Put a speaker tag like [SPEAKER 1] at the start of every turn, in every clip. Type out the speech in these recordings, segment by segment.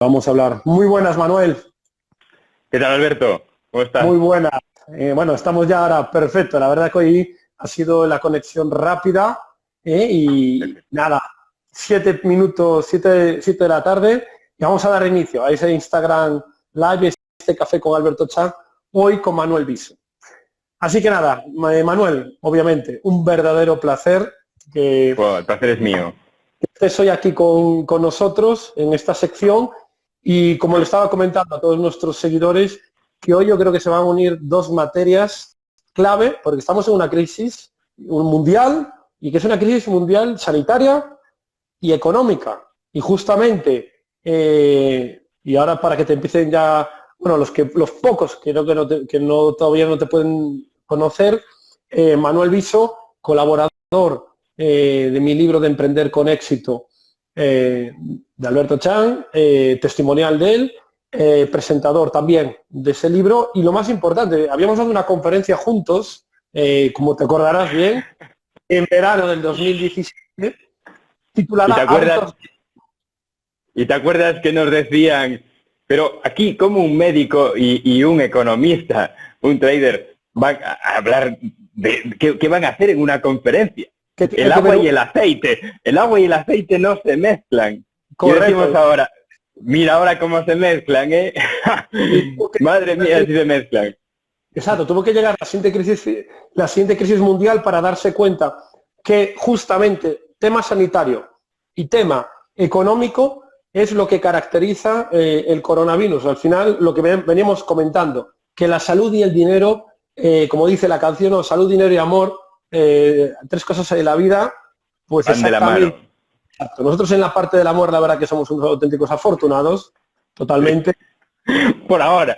[SPEAKER 1] Vamos a hablar. Muy buenas, Manuel.
[SPEAKER 2] ¿Qué tal, Alberto? ¿Cómo estás?
[SPEAKER 1] Muy buenas. Bueno, estamos ya ahora perfecto. La verdad que hoy ha sido la conexión rápida y nada, 7 minutos, 7 de la tarde y vamos a dar inicio a ese Instagram Live, este café con Alberto Chan, hoy con Manuel Viso. Así que nada, Manuel, obviamente, un verdadero placer que
[SPEAKER 2] El placer es mío.
[SPEAKER 1] estés hoy aquí con nosotros en esta sección. Y como le estaba comentando a todos nuestros seguidores, que hoy yo creo que se van a unir dos materias clave, porque estamos en una crisis mundial, y que es una crisis mundial sanitaria y económica. Y justamente, y ahora para que te empiecen ya, bueno, los pocos que todavía no te pueden conocer, Manuel Viso, colaborador de mi libro de Emprender con Éxito, de Alberto Chan, testimonial de él, presentador también de ese libro, y lo más importante, habíamos dado una conferencia juntos, como te acordarás bien, en verano del 2017, titulada Hábitos.
[SPEAKER 2] ¿Y te acuerdas que nos decían, pero aquí como un médico y un economista, un trader, van a hablar de qué van a hacer en una conferencia? El agua y el aceite no se mezclan.
[SPEAKER 1] Correcto.
[SPEAKER 2] Y decimos ahora, mira ahora cómo se mezclan, ¿eh? Madre mía, si se mezclan.
[SPEAKER 1] Exacto, tuvo que llegar la siguiente crisis mundial para darse cuenta que justamente tema sanitario y tema económico es lo que caracteriza el coronavirus. Al final, lo que veníamos comentando, que la salud y el dinero, como dice la canción, o salud, dinero y amor, tres cosas en la vida, pues
[SPEAKER 2] van de la mano.
[SPEAKER 1] Exacto. Nosotros en la parte del amor, la verdad que somos unos auténticos afortunados, totalmente.
[SPEAKER 2] Por ahora.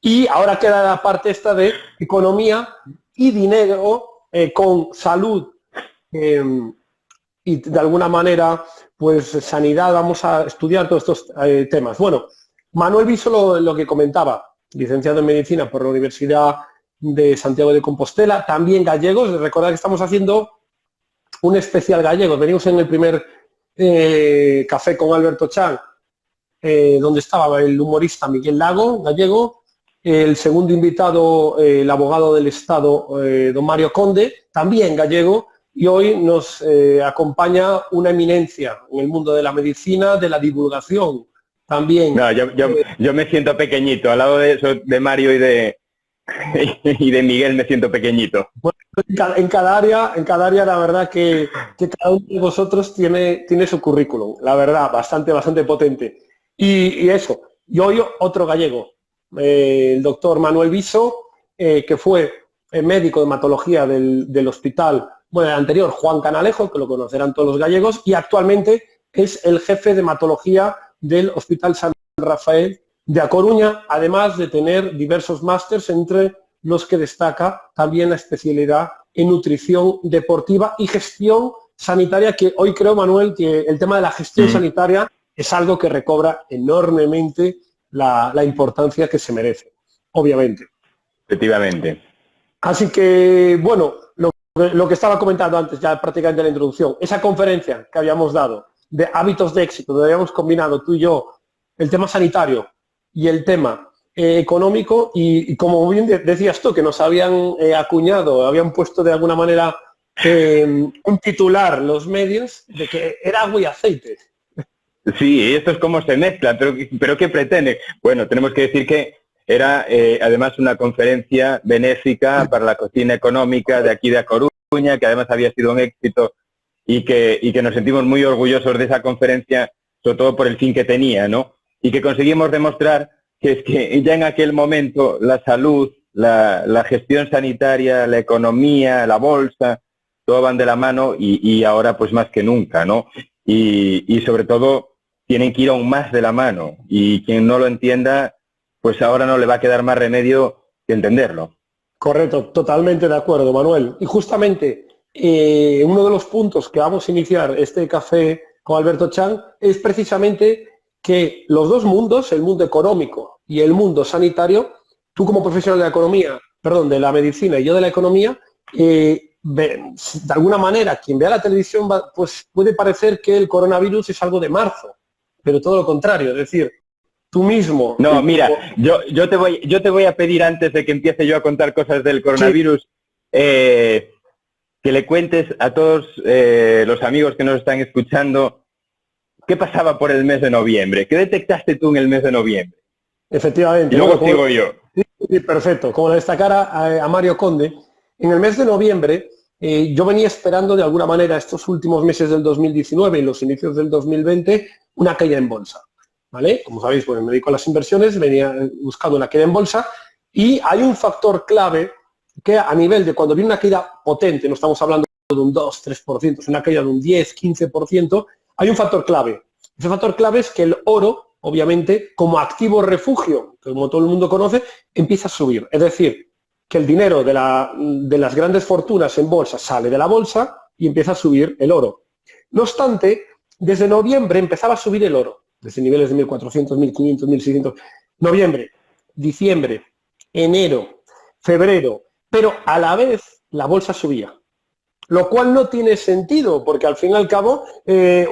[SPEAKER 1] Y ahora queda la parte esta de economía y dinero con salud y de alguna manera pues sanidad. Vamos a estudiar todos estos temas. Bueno, Manuel Viso lo que comentaba, licenciado en Medicina por la Universidad de Santiago de Compostela, también gallegos. Recordad que estamos haciendo un especial gallego. Venimos en el primer café con Alberto Chan, donde estaba el humorista Miguel Lago, gallego, el segundo invitado, el abogado del Estado, don Mario Conde, también gallego, y hoy nos acompaña una eminencia en el mundo de la medicina, de la divulgación, también.
[SPEAKER 2] No, yo me siento pequeñito, al lado de eso, de Mario y de Miguel me siento pequeñito.
[SPEAKER 1] Bueno, en cada área la verdad que cada uno de vosotros tiene su currículum, la verdad, bastante potente. Y eso, yo otro gallego, el doctor Manuel Viso, que fue médico de hematología del hospital, bueno, el anterior, Juan Canalejo, que lo conocerán todos los gallegos, y actualmente es el jefe de hematología del Hospital San Rafael de A Coruña, además de tener diversos másters, entre los que destaca también la especialidad en nutrición deportiva y gestión sanitaria, que hoy creo, Manuel, que el tema de la gestión sanitaria es algo que recobra enormemente la importancia que se merece, obviamente.
[SPEAKER 2] Efectivamente.
[SPEAKER 1] Así que, bueno, lo que estaba comentando antes, ya prácticamente en la introducción, esa conferencia que habíamos dado de hábitos de éxito, donde habíamos combinado tú y yo el tema sanitario y el tema económico, y como bien decías tú, que nos habían acuñado, habían puesto de alguna manera un titular los medios de que era agua y aceite.
[SPEAKER 2] Sí, esto es como se mezcla, pero ¿qué pretende? Bueno, tenemos que decir que era además una conferencia benéfica para la cocina económica de aquí de A Coruña, que además había sido un éxito y que nos sentimos muy orgullosos de esa conferencia, sobre todo por el fin que tenía, ¿no? Y que conseguimos demostrar que es que ya en aquel momento la salud, la gestión sanitaria, la economía, la bolsa, todo van de la mano y ahora pues más que nunca, ¿no? Y sobre todo tienen que ir aún más de la mano, y quien no lo entienda, pues ahora no le va a quedar más remedio que entenderlo.
[SPEAKER 1] Correcto, totalmente de acuerdo, Manuel. Y justamente uno de los puntos que vamos a iniciar este café con Alberto Chan es precisamente que los dos mundos, el mundo económico y el mundo sanitario, tú como profesional de la economía, perdón, de la medicina y yo de la economía, de alguna manera, quien vea la televisión pues puede parecer que el coronavirus es algo de marzo. pero todo lo contrario, es decir, tú mismo...
[SPEAKER 2] No, mira, yo te voy a pedir antes de que empiece yo a contar cosas del coronavirus, que le cuentes a todos los amigos que nos están escuchando qué pasaba por el mes de noviembre. ¿Qué detectaste tú en el mes de noviembre?
[SPEAKER 1] Efectivamente.
[SPEAKER 2] Y luego sigo yo.
[SPEAKER 1] Sí, perfecto. Como le destacara a Mario Conde, en el mes de noviembre yo venía esperando de alguna manera estos últimos meses del 2019 y los inicios del 2020 una caída en bolsa. ¿Vale? Como sabéis, pues me dedico a las inversiones, venía buscando una caída en bolsa y hay un factor clave que a nivel de cuando viene una caída potente, no estamos hablando de un 2-3%, es una caída de un 10-15%, hay un factor clave. Ese factor clave es que el oro, obviamente, como activo refugio, como todo el mundo conoce, empieza a subir. Es decir, que el dinero de las grandes fortunas en bolsa sale de la bolsa y empieza a subir el oro. No obstante, desde noviembre empezaba a subir el oro, desde niveles de 1.400, 1.500, 1.600, noviembre, diciembre, enero, febrero, pero a la vez la bolsa subía. Lo cual no tiene sentido, porque al fin y al cabo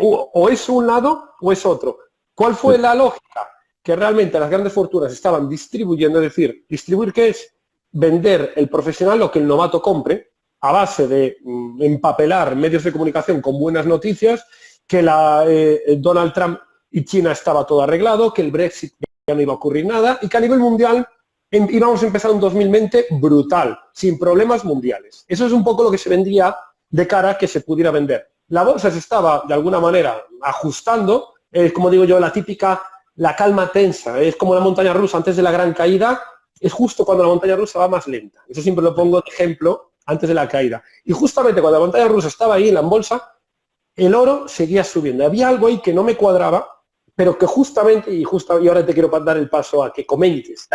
[SPEAKER 1] o es un lado o es otro. ¿Cuál fue la lógica? Que realmente las grandes fortunas estaban distribuyendo, es decir, ¿distribuir qué es? Vender el profesional lo que el novato compre, a base de empapelar medios de comunicación con buenas noticias, que Donald Trump y China estaba todo arreglado, que el Brexit ya no iba a ocurrir nada y que a nivel mundial íbamos a empezar un 2020 brutal, sin problemas mundiales. Eso es un poco lo que se vendría de cara a que se pudiera vender. La bolsa se estaba, de alguna manera, ajustando, como digo yo, la calma tensa, es como la montaña rusa antes de la gran caída, es justo cuando la montaña rusa va más lenta. Eso siempre lo pongo de ejemplo antes de la caída. Y justamente cuando la montaña rusa estaba ahí en la bolsa, el oro seguía subiendo. Había algo ahí que no me cuadraba, pero que justamente, y ahora te quiero dar el paso a que comentes,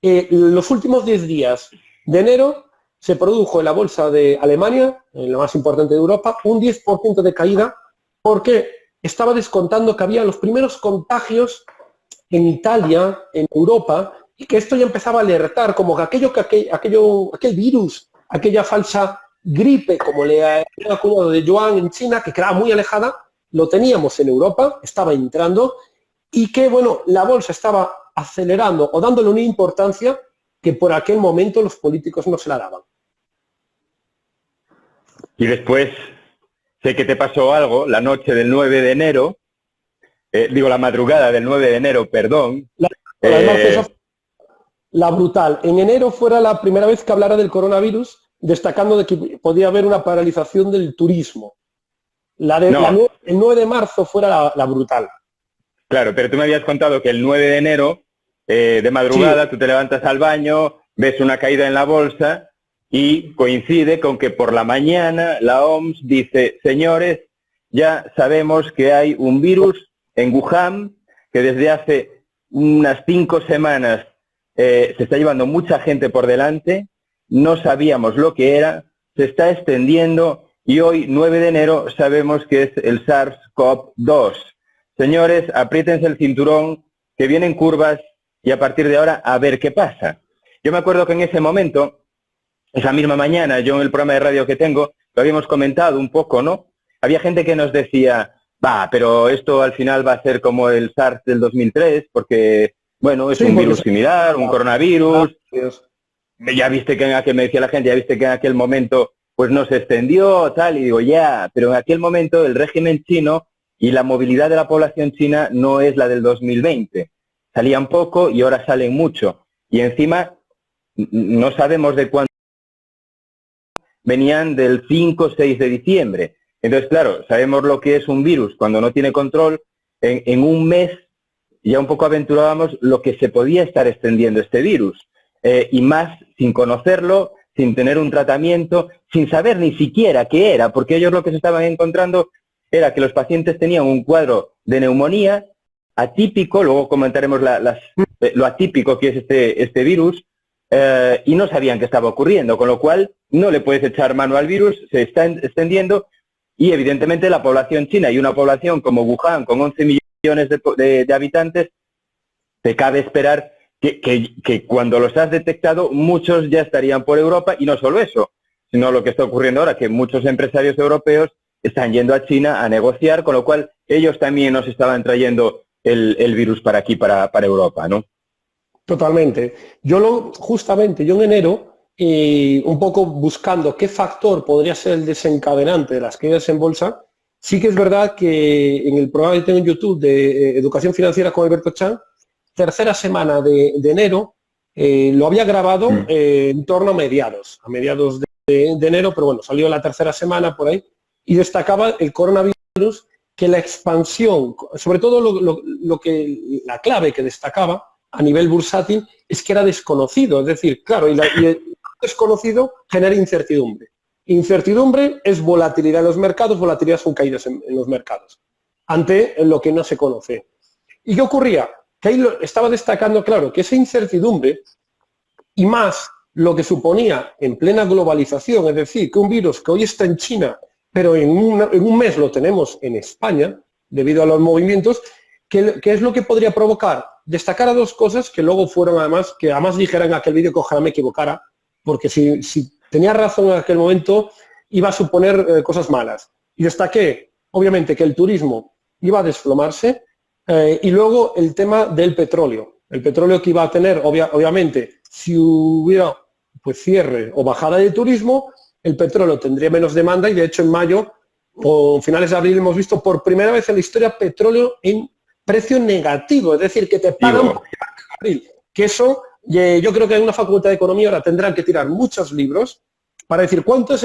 [SPEAKER 1] los últimos 10 días de enero se produjo en la bolsa de Alemania, en la más importante de Europa, un 10% de caída porque estaba descontando que había los primeros contagios en Italia, en Europa, y que esto ya empezaba a alertar como que aquel virus, aquella falsa gripe, como le habían acuñado de Yuan en China, que quedaba muy alejada, lo teníamos en Europa, estaba entrando, y que, bueno, la bolsa estaba acelerando o dándole una importancia que por aquel momento los políticos no se la daban.
[SPEAKER 2] Y después, sé que te pasó algo la noche del 9 de enero, la madrugada del 9 de enero, perdón.
[SPEAKER 1] La brutal. En enero fuera la primera vez que hablara del coronavirus, destacando de que podía haber una paralización del turismo. El 9 de marzo fuera la brutal.
[SPEAKER 2] Claro, pero tú me habías contado que el 9 de enero, de madrugada, sí, tú te levantas al baño, ves una caída en la bolsa y coincide con que por la mañana la OMS dice, señores, ya sabemos que hay un virus en Wuhan que desde hace unas 5 semanas se está llevando mucha gente por delante, no sabíamos lo que era, se está extendiendo y hoy, 9 de enero, sabemos que es el SARS-CoV-2. Señores, apriétense el cinturón, que vienen curvas y a partir de ahora a ver qué pasa. Yo me acuerdo que en ese momento, esa misma mañana, yo en el programa de radio que tengo, lo habíamos comentado un poco, ¿no? Había gente que nos decía, pero esto al final va a ser como el SARS del 2003, porque, bueno, es un virus similar, un coronavirus. Ya viste que me decía la gente, ya viste que en aquel momento pues no se extendió, tal, y digo, pero en aquel momento el régimen chino y la movilidad de la población china no es la del 2020. Salían poco y ahora salen mucho. Y encima no sabemos de cuándo venían del 5 o 6 de diciembre. Entonces, claro, sabemos lo que es un virus cuando no tiene control. En un mes ya un poco aventurábamos lo que se podía estar extendiendo este virus. Y más sin conocerlo, sin tener un tratamiento, sin saber ni siquiera qué era, porque ellos lo que se estaban encontrando era que los pacientes tenían un cuadro de neumonía atípico, luego comentaremos lo atípico que es este virus, y no sabían qué estaba ocurriendo, con lo cual no le puedes echar mano al virus, se está extendiendo, y evidentemente la población china y una población como Wuhan, con 11 millones de habitantes, te cabe esperar que cuando los has detectado, muchos ya estarían por Europa, y no solo eso, sino lo que está ocurriendo ahora, que muchos empresarios europeos están yendo a China a negociar, con lo cual ellos también nos estaban trayendo el virus para aquí, para Europa, ¿no?
[SPEAKER 1] Totalmente. Justamente, yo en enero, un poco buscando qué factor podría ser el desencadenante de las caídas en bolsa, sí que es verdad que en el programa que tengo en YouTube de Educación Financiera con Alberto Chan, tercera semana de enero, lo había grabado en torno a mediados de enero, pero bueno, salió la tercera semana por ahí, y destacaba el coronavirus, que la expansión, sobre todo la clave que destacaba a nivel bursátil es que era desconocido, es decir, claro, y el desconocido genera incertidumbre. Incertidumbre es volatilidad en los mercados, volatilidad son caídas en los mercados, ante lo que no se conoce. ¿Y qué ocurría? Que ahí estaba destacando, claro, que esa incertidumbre, y más lo que suponía en plena globalización, es decir, que un virus que hoy está en China, pero en un mes lo tenemos en España, debido a los movimientos, ¿qué es lo que podría provocar? Destacar a dos cosas que luego fueron que además dijera en aquel vídeo que ojalá me equivocara, porque si tenía razón en aquel momento iba a suponer cosas malas. Y destaqué, obviamente, que el turismo iba a desplomarse, y luego el tema del petróleo. El petróleo que iba a tener, obviamente, si hubiera pues cierre o bajada de turismo, el petróleo tendría menos demanda, y de hecho en mayo o finales de abril hemos visto por primera vez en la historia petróleo en precio negativo, es decir, que te pagan por abril. Que eso, yo creo que en una facultad de economía ahora tendrán que tirar muchos libros para decir cuánto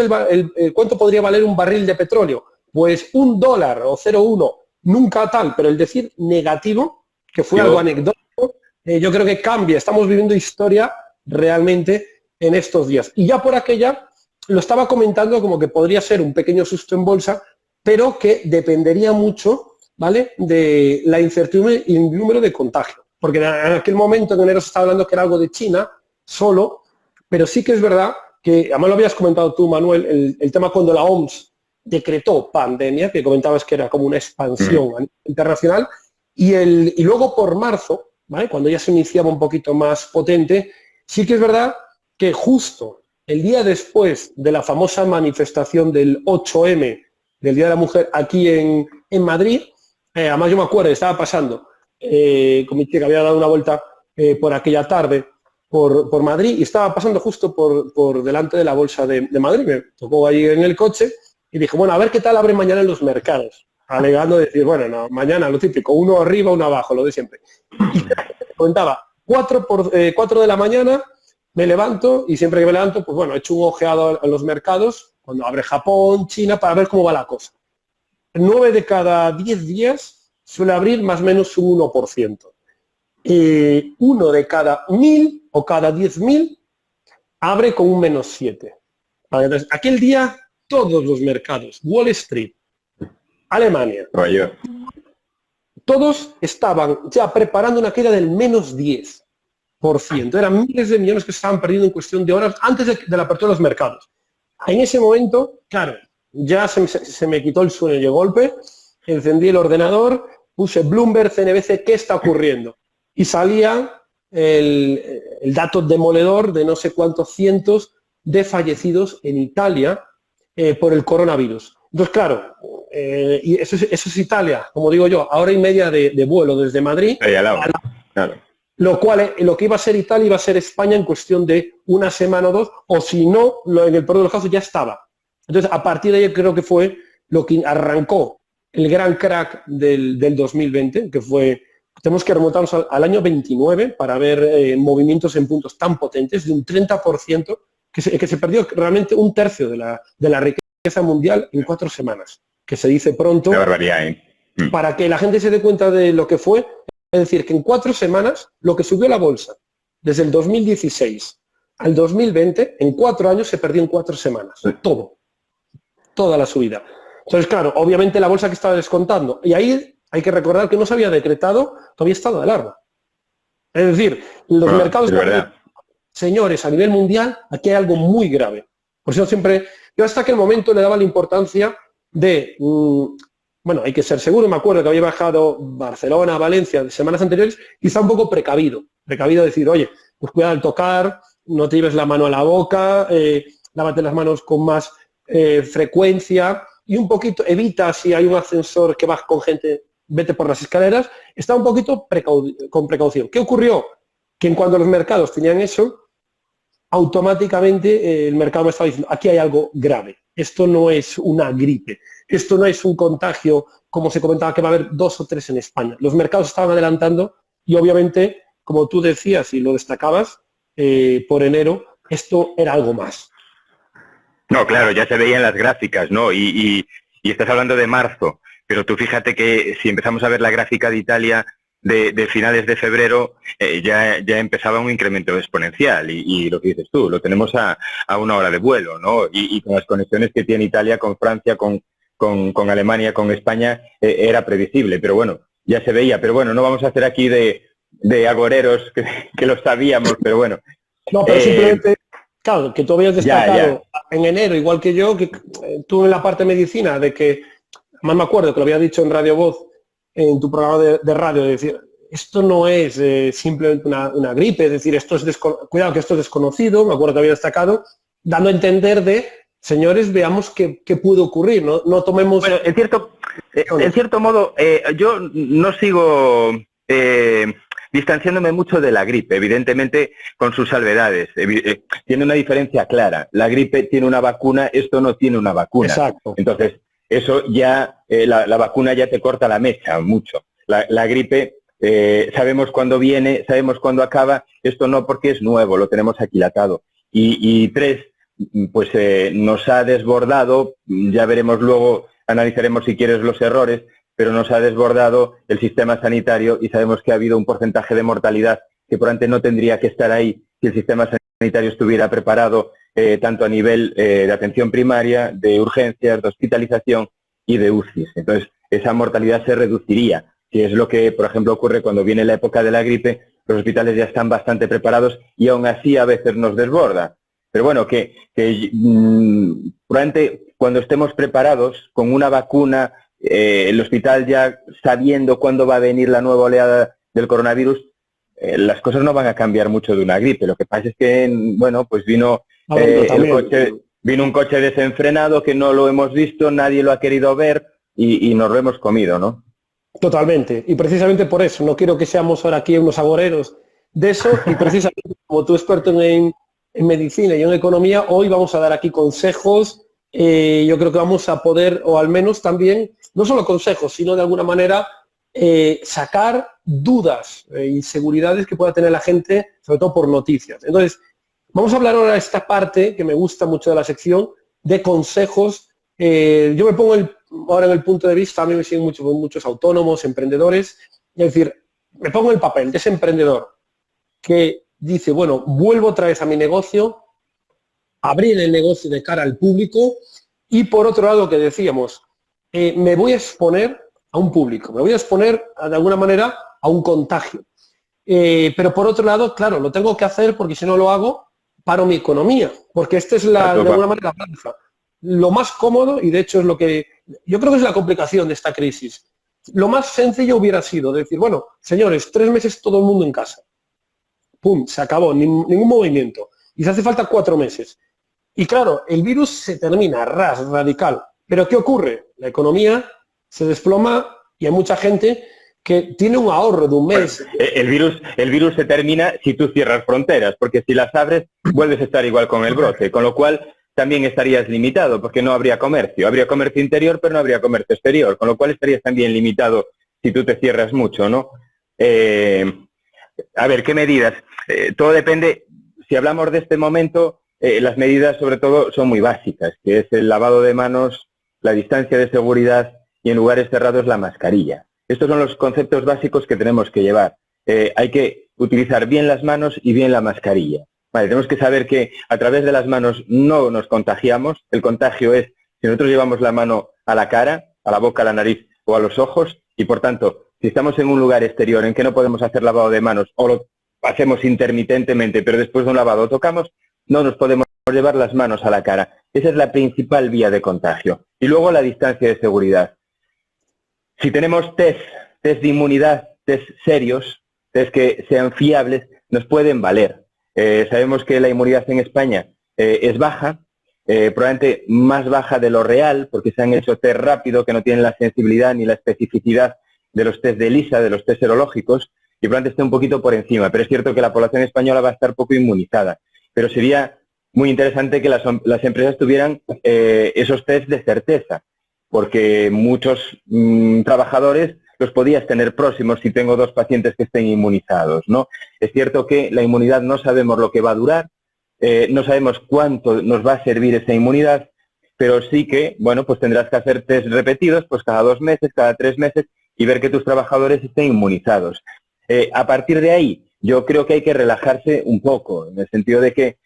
[SPEAKER 1] podría valer un barril de petróleo. Pues $1 o 0,1, nunca tal, pero el decir negativo, que fue algo anecdótico, yo creo que cambia. Estamos viviendo historia realmente en estos días. Y ya por aquella lo estaba comentando como que podría ser un pequeño susto en bolsa, pero que dependería mucho, ¿vale?, de la incertidumbre y el número de contagio. Porque en aquel momento en enero se estaba hablando que era algo de China solo, pero sí que es verdad que, además lo habías comentado tú, Manuel, el tema cuando la OMS decretó pandemia, que comentabas que era como una expansión internacional, y luego por marzo, ¿vale?, cuando ya se iniciaba un poquito más potente, sí que es verdad que justo el día después de la famosa manifestación del 8M, del Día de la Mujer, aquí en Madrid, además yo me acuerdo, estaba pasando con mi chica, había dado una vuelta por aquella tarde por Madrid, y estaba pasando justo por delante de la Bolsa de Madrid, me tocó ahí en el coche, y dije, bueno, a ver qué tal abre mañana en los mercados, alegando decir, bueno, no, mañana lo típico, uno arriba, uno abajo, lo de siempre. Y comentaba, 4 de la mañana, me levanto, y siempre que me levanto, pues bueno, he hecho un ojeado a los mercados, cuando abre Japón, China, para ver cómo va la cosa. 9 de cada 10 días suele abrir más o menos un 1%. Uno de cada 1000 o cada 10.000 abre con un -7. Entonces, aquel día, todos los mercados, Wall Street, Alemania, todos estaban ya preparando una caída del -10%. Eran miles de millones que se estaban perdiendo en cuestión de horas antes de la apertura de los mercados. En ese momento, claro, ya se me quitó el sueño de golpe, encendí el ordenador, puse Bloomberg, CNBC, ¿qué está ocurriendo? Y salía el dato demoledor de no sé cuántos cientos de fallecidos en Italia por el coronavirus. Entonces, claro, y eso es Italia, como digo yo, a hora y media de vuelo desde Madrid.
[SPEAKER 2] Claro.
[SPEAKER 1] Lo cual, lo que iba a ser Italia iba a ser España en cuestión de una semana o dos, o si no, en el peor de los casos ya estaba. Entonces, a partir de ahí creo que fue lo que arrancó el gran crack del 2020, que fue, tenemos que remontarnos al año 29 para ver movimientos en puntos tan potentes, de un 30%, que se perdió realmente un tercio de la riqueza mundial en 4 semanas, que se dice pronto.
[SPEAKER 2] Qué barbaridad, ¿eh?
[SPEAKER 1] Para que la gente se dé cuenta de lo que fue. Es decir, que en 4 semanas, lo que subió la bolsa desde el 2016 al 2020, en 4 años se perdió en 4 semanas. Toda la subida. Entonces, claro, obviamente la bolsa que estaba descontando. Y ahí hay que recordar que no se había decretado todavía estado de alarma. Es decir, los mercados... Señores, a nivel mundial, aquí hay algo muy grave. Por eso siempre... Yo hasta aquel momento le daba la importancia de... bueno, hay que ser seguro, me acuerdo que había bajado Barcelona, Valencia, semanas anteriores, quizá un poco precavido decir, oye, pues cuidado al tocar, no te lleves la mano a la boca, lávate las manos con más frecuencia, y un poquito evita, si hay un ascensor que va con gente, vete por las escaleras, está un poquito con precaución. ¿Qué ocurrió? Que en cuando los mercados tenían eso, automáticamente el mercado me estaba diciendo, aquí hay algo grave, esto no es una gripe, esto no es un contagio, como se comentaba que va a haber 2 o 3 en España. Los mercados estaban adelantando y obviamente, como tú decías y lo destacabas, por enero, esto era algo más.
[SPEAKER 2] No, claro, ya se veían las gráficas, ¿no? Y estás hablando de marzo, pero tú fíjate que si empezamos a ver la gráfica de Italia de finales de febrero, ya empezaba un incremento exponencial y lo que dices tú, lo tenemos a 1 hora de vuelo, ¿no? Y con las conexiones que tiene Italia con Francia, con Alemania, con España, era previsible, pero bueno, ya se veía. Pero bueno, no vamos a hacer aquí de agoreros, que lo sabíamos, pero bueno.
[SPEAKER 1] No, pero simplemente, claro, que tú habías destacado en enero, igual que yo, que tú en la parte de medicina, de que, más me acuerdo que lo había dicho en Radio Voz, en tu programa de radio, de decir, esto no es simplemente una gripe, es decir, esto es cuidado que esto es desconocido, me acuerdo que había destacado, dando a entender de, señores, veamos qué pudo ocurrir, no tomemos...
[SPEAKER 2] Bueno, en cierto modo, yo no sigo distanciándome mucho de la gripe, evidentemente con sus salvedades. Tiene una diferencia clara. La gripe tiene una vacuna, esto no tiene una vacuna.
[SPEAKER 1] Exacto.
[SPEAKER 2] Entonces, eso ya, la vacuna ya te corta la mecha mucho. La gripe, sabemos cuándo viene, sabemos cuándo acaba, esto no porque es nuevo, lo tenemos aquilatado. Y 3, pues nos ha desbordado, ya veremos luego, analizaremos si quieres los errores, pero nos ha desbordado el sistema sanitario y sabemos que ha habido un porcentaje de mortalidad que por antes no tendría que estar ahí si el sistema sanitario estuviera preparado tanto a nivel de atención primaria, de urgencias, de hospitalización y de UCIs. Entonces, esa mortalidad se reduciría, que es lo que, por ejemplo, ocurre cuando viene la época de la gripe, los hospitales ya están bastante preparados y aún así a veces nos desborda. Pero bueno, probablemente cuando estemos preparados con una vacuna, el hospital ya sabiendo cuándo va a venir la nueva oleada del coronavirus, las cosas no van a cambiar mucho de una gripe. Lo que pasa es que, bueno, pues vino un coche desenfrenado que no lo hemos visto, nadie lo ha querido ver y nos lo hemos comido, ¿no?
[SPEAKER 1] Totalmente. Y precisamente por eso, no quiero que seamos ahora aquí unos agoreros de eso, y precisamente como tú experto en medicina y en economía, hoy vamos a dar aquí consejos. Yo creo que vamos a poder, o al menos también, no solo consejos, sino de alguna manera sacar dudas e inseguridades que pueda tener la gente, sobre todo por noticias. Entonces, vamos a hablar ahora de esta parte que me gusta mucho de la sección, de consejos. Yo me pongo ahora en el punto de vista, a mí me siguen muchos autónomos, emprendedores, es decir, me pongo el papel de ese emprendedor que dice, bueno, vuelvo otra vez a mi negocio, abrir el negocio de cara al público y por otro lado, que decíamos, me voy a exponer a un público, me voy a exponer de alguna manera a un contagio. Pero por otro lado, claro, lo tengo que hacer porque si no lo hago, paro mi economía, porque esta es de alguna manera la balanza. Lo más cómodo, y de hecho es lo que yo creo que es la complicación de esta crisis, lo más sencillo hubiera sido decir, bueno, señores, 3 meses todo el mundo en casa. ¡Pum! Se acabó, ningún movimiento. Y se hace falta 4 meses. Y claro, el virus se termina, radical. Pero ¿qué ocurre? La economía se desploma y hay mucha gente que tiene un ahorro de un mes.
[SPEAKER 2] Bueno, el virus se termina si tú cierras fronteras, porque si las abres vuelves a estar igual con el brote, con lo cual también estarías limitado, porque no habría comercio. Habría comercio interior, pero no habría comercio exterior, con lo cual estarías también limitado si tú te cierras mucho, ¿no? A ver, ¿qué medidas? Todo depende, si hablamos de este momento, las medidas sobre todo son muy básicas, que es el lavado de manos, la distancia de seguridad y en lugares cerrados la mascarilla. Estos son los conceptos básicos que tenemos que llevar. Hay que utilizar bien las manos y bien la mascarilla. Vale, tenemos que saber que a través de las manos no nos contagiamos. El contagio es si nosotros llevamos la mano a la cara, a la boca, a la nariz o a los ojos y por tanto, si estamos en un lugar exterior en que no podemos hacer lavado de manos o lo hacemos intermitentemente, pero después de un lavado tocamos, no nos podemos llevar las manos a la cara. Esa es la principal vía de contagio. Y luego la distancia de seguridad. Si tenemos test de inmunidad, test serios, test que sean fiables, nos pueden valer. Sabemos que la inmunidad en España es baja, probablemente más baja de lo real, porque se han hecho test rápido que no tienen la sensibilidad ni la especificidad de los test de ELISA, de los test serológicos, y probablemente esté un poquito por encima. Pero es cierto que la población española va a estar poco inmunizada. Pero sería muy interesante que las empresas tuvieran esos test de certeza, porque muchos trabajadores los podías tener próximos si tengo 2 pacientes que estén inmunizados, ¿no? Es cierto que la inmunidad no sabemos lo que va a durar, no sabemos cuánto nos va a servir esa inmunidad, pero sí que, bueno, pues tendrás que hacer test repetidos, pues cada 2 meses, cada 3 meses, y ver que tus trabajadores estén inmunizados. A partir de ahí, yo creo que hay que relajarse un poco, en el sentido de que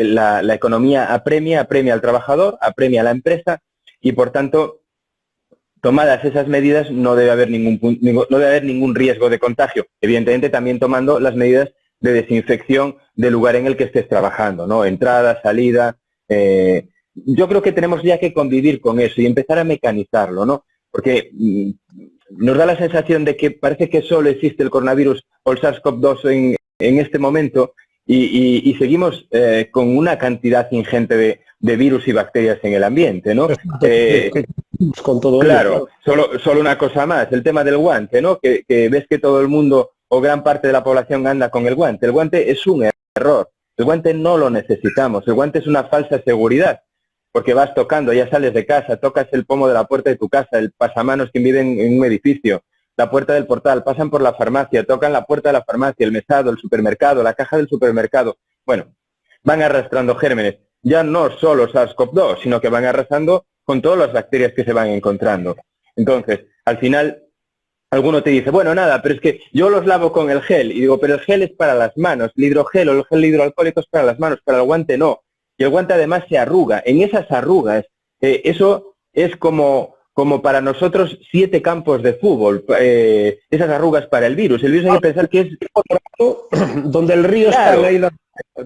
[SPEAKER 2] la economía apremia al trabajador, apremia a la empresa, y por tanto, tomadas esas medidas, no debe haber ningún riesgo de contagio. Evidentemente, también tomando las medidas de desinfección del lugar en el que estés trabajando, ¿no? Entrada, salida. Yo creo que tenemos ya que convivir con eso y empezar a mecanizarlo, ¿no? Porque nos da la sensación de que parece que solo existe el coronavirus o el SARS-CoV-2 en este momento y seguimos con una cantidad ingente de virus y bacterias en el ambiente, ¿no?
[SPEAKER 1] Con todo
[SPEAKER 2] claro,
[SPEAKER 1] ello.
[SPEAKER 2] solo una cosa más, el tema del guante, ¿no? Que ves que todo el mundo o gran parte de la población anda con el guante. El guante es un error, el guante no lo necesitamos, el guante es una falsa seguridad, porque vas tocando, ya sales de casa, tocas el pomo de la puerta de tu casa, el pasamanos que vive en un edificio, la puerta del portal, pasan por la farmacia, tocan la puerta de la farmacia, el mesado, el supermercado, la caja del supermercado. Bueno, van arrastrando gérmenes, ya no solo SARS-CoV-2, sino que van arrasando con todas las bacterias que se van encontrando. Entonces, al final, alguno te dice, bueno, nada, pero es que yo los lavo con el gel. Y digo, pero el gel es para las manos, el hidrogel o el gel hidroalcohólico es para las manos, para el guante no. Y el guante además se arruga. En esas arrugas, eso es como para nosotros 7 campos de fútbol, esas arrugas para el virus. El virus hay que pensar que es...
[SPEAKER 1] Donde el río está ahí,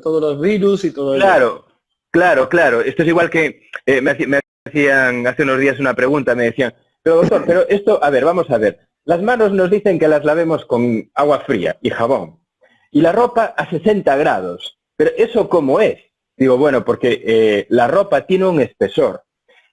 [SPEAKER 1] todos los virus y todo
[SPEAKER 2] eso. Claro. Esto es igual que me hacían hace unos días una pregunta, me decían, pero doctor, pero esto, a ver, vamos a ver. Las manos nos dicen que las lavemos con agua fría y jabón. Y la ropa a 60 grados. Pero ¿eso cómo es? Digo, bueno, porque la ropa tiene un espesor.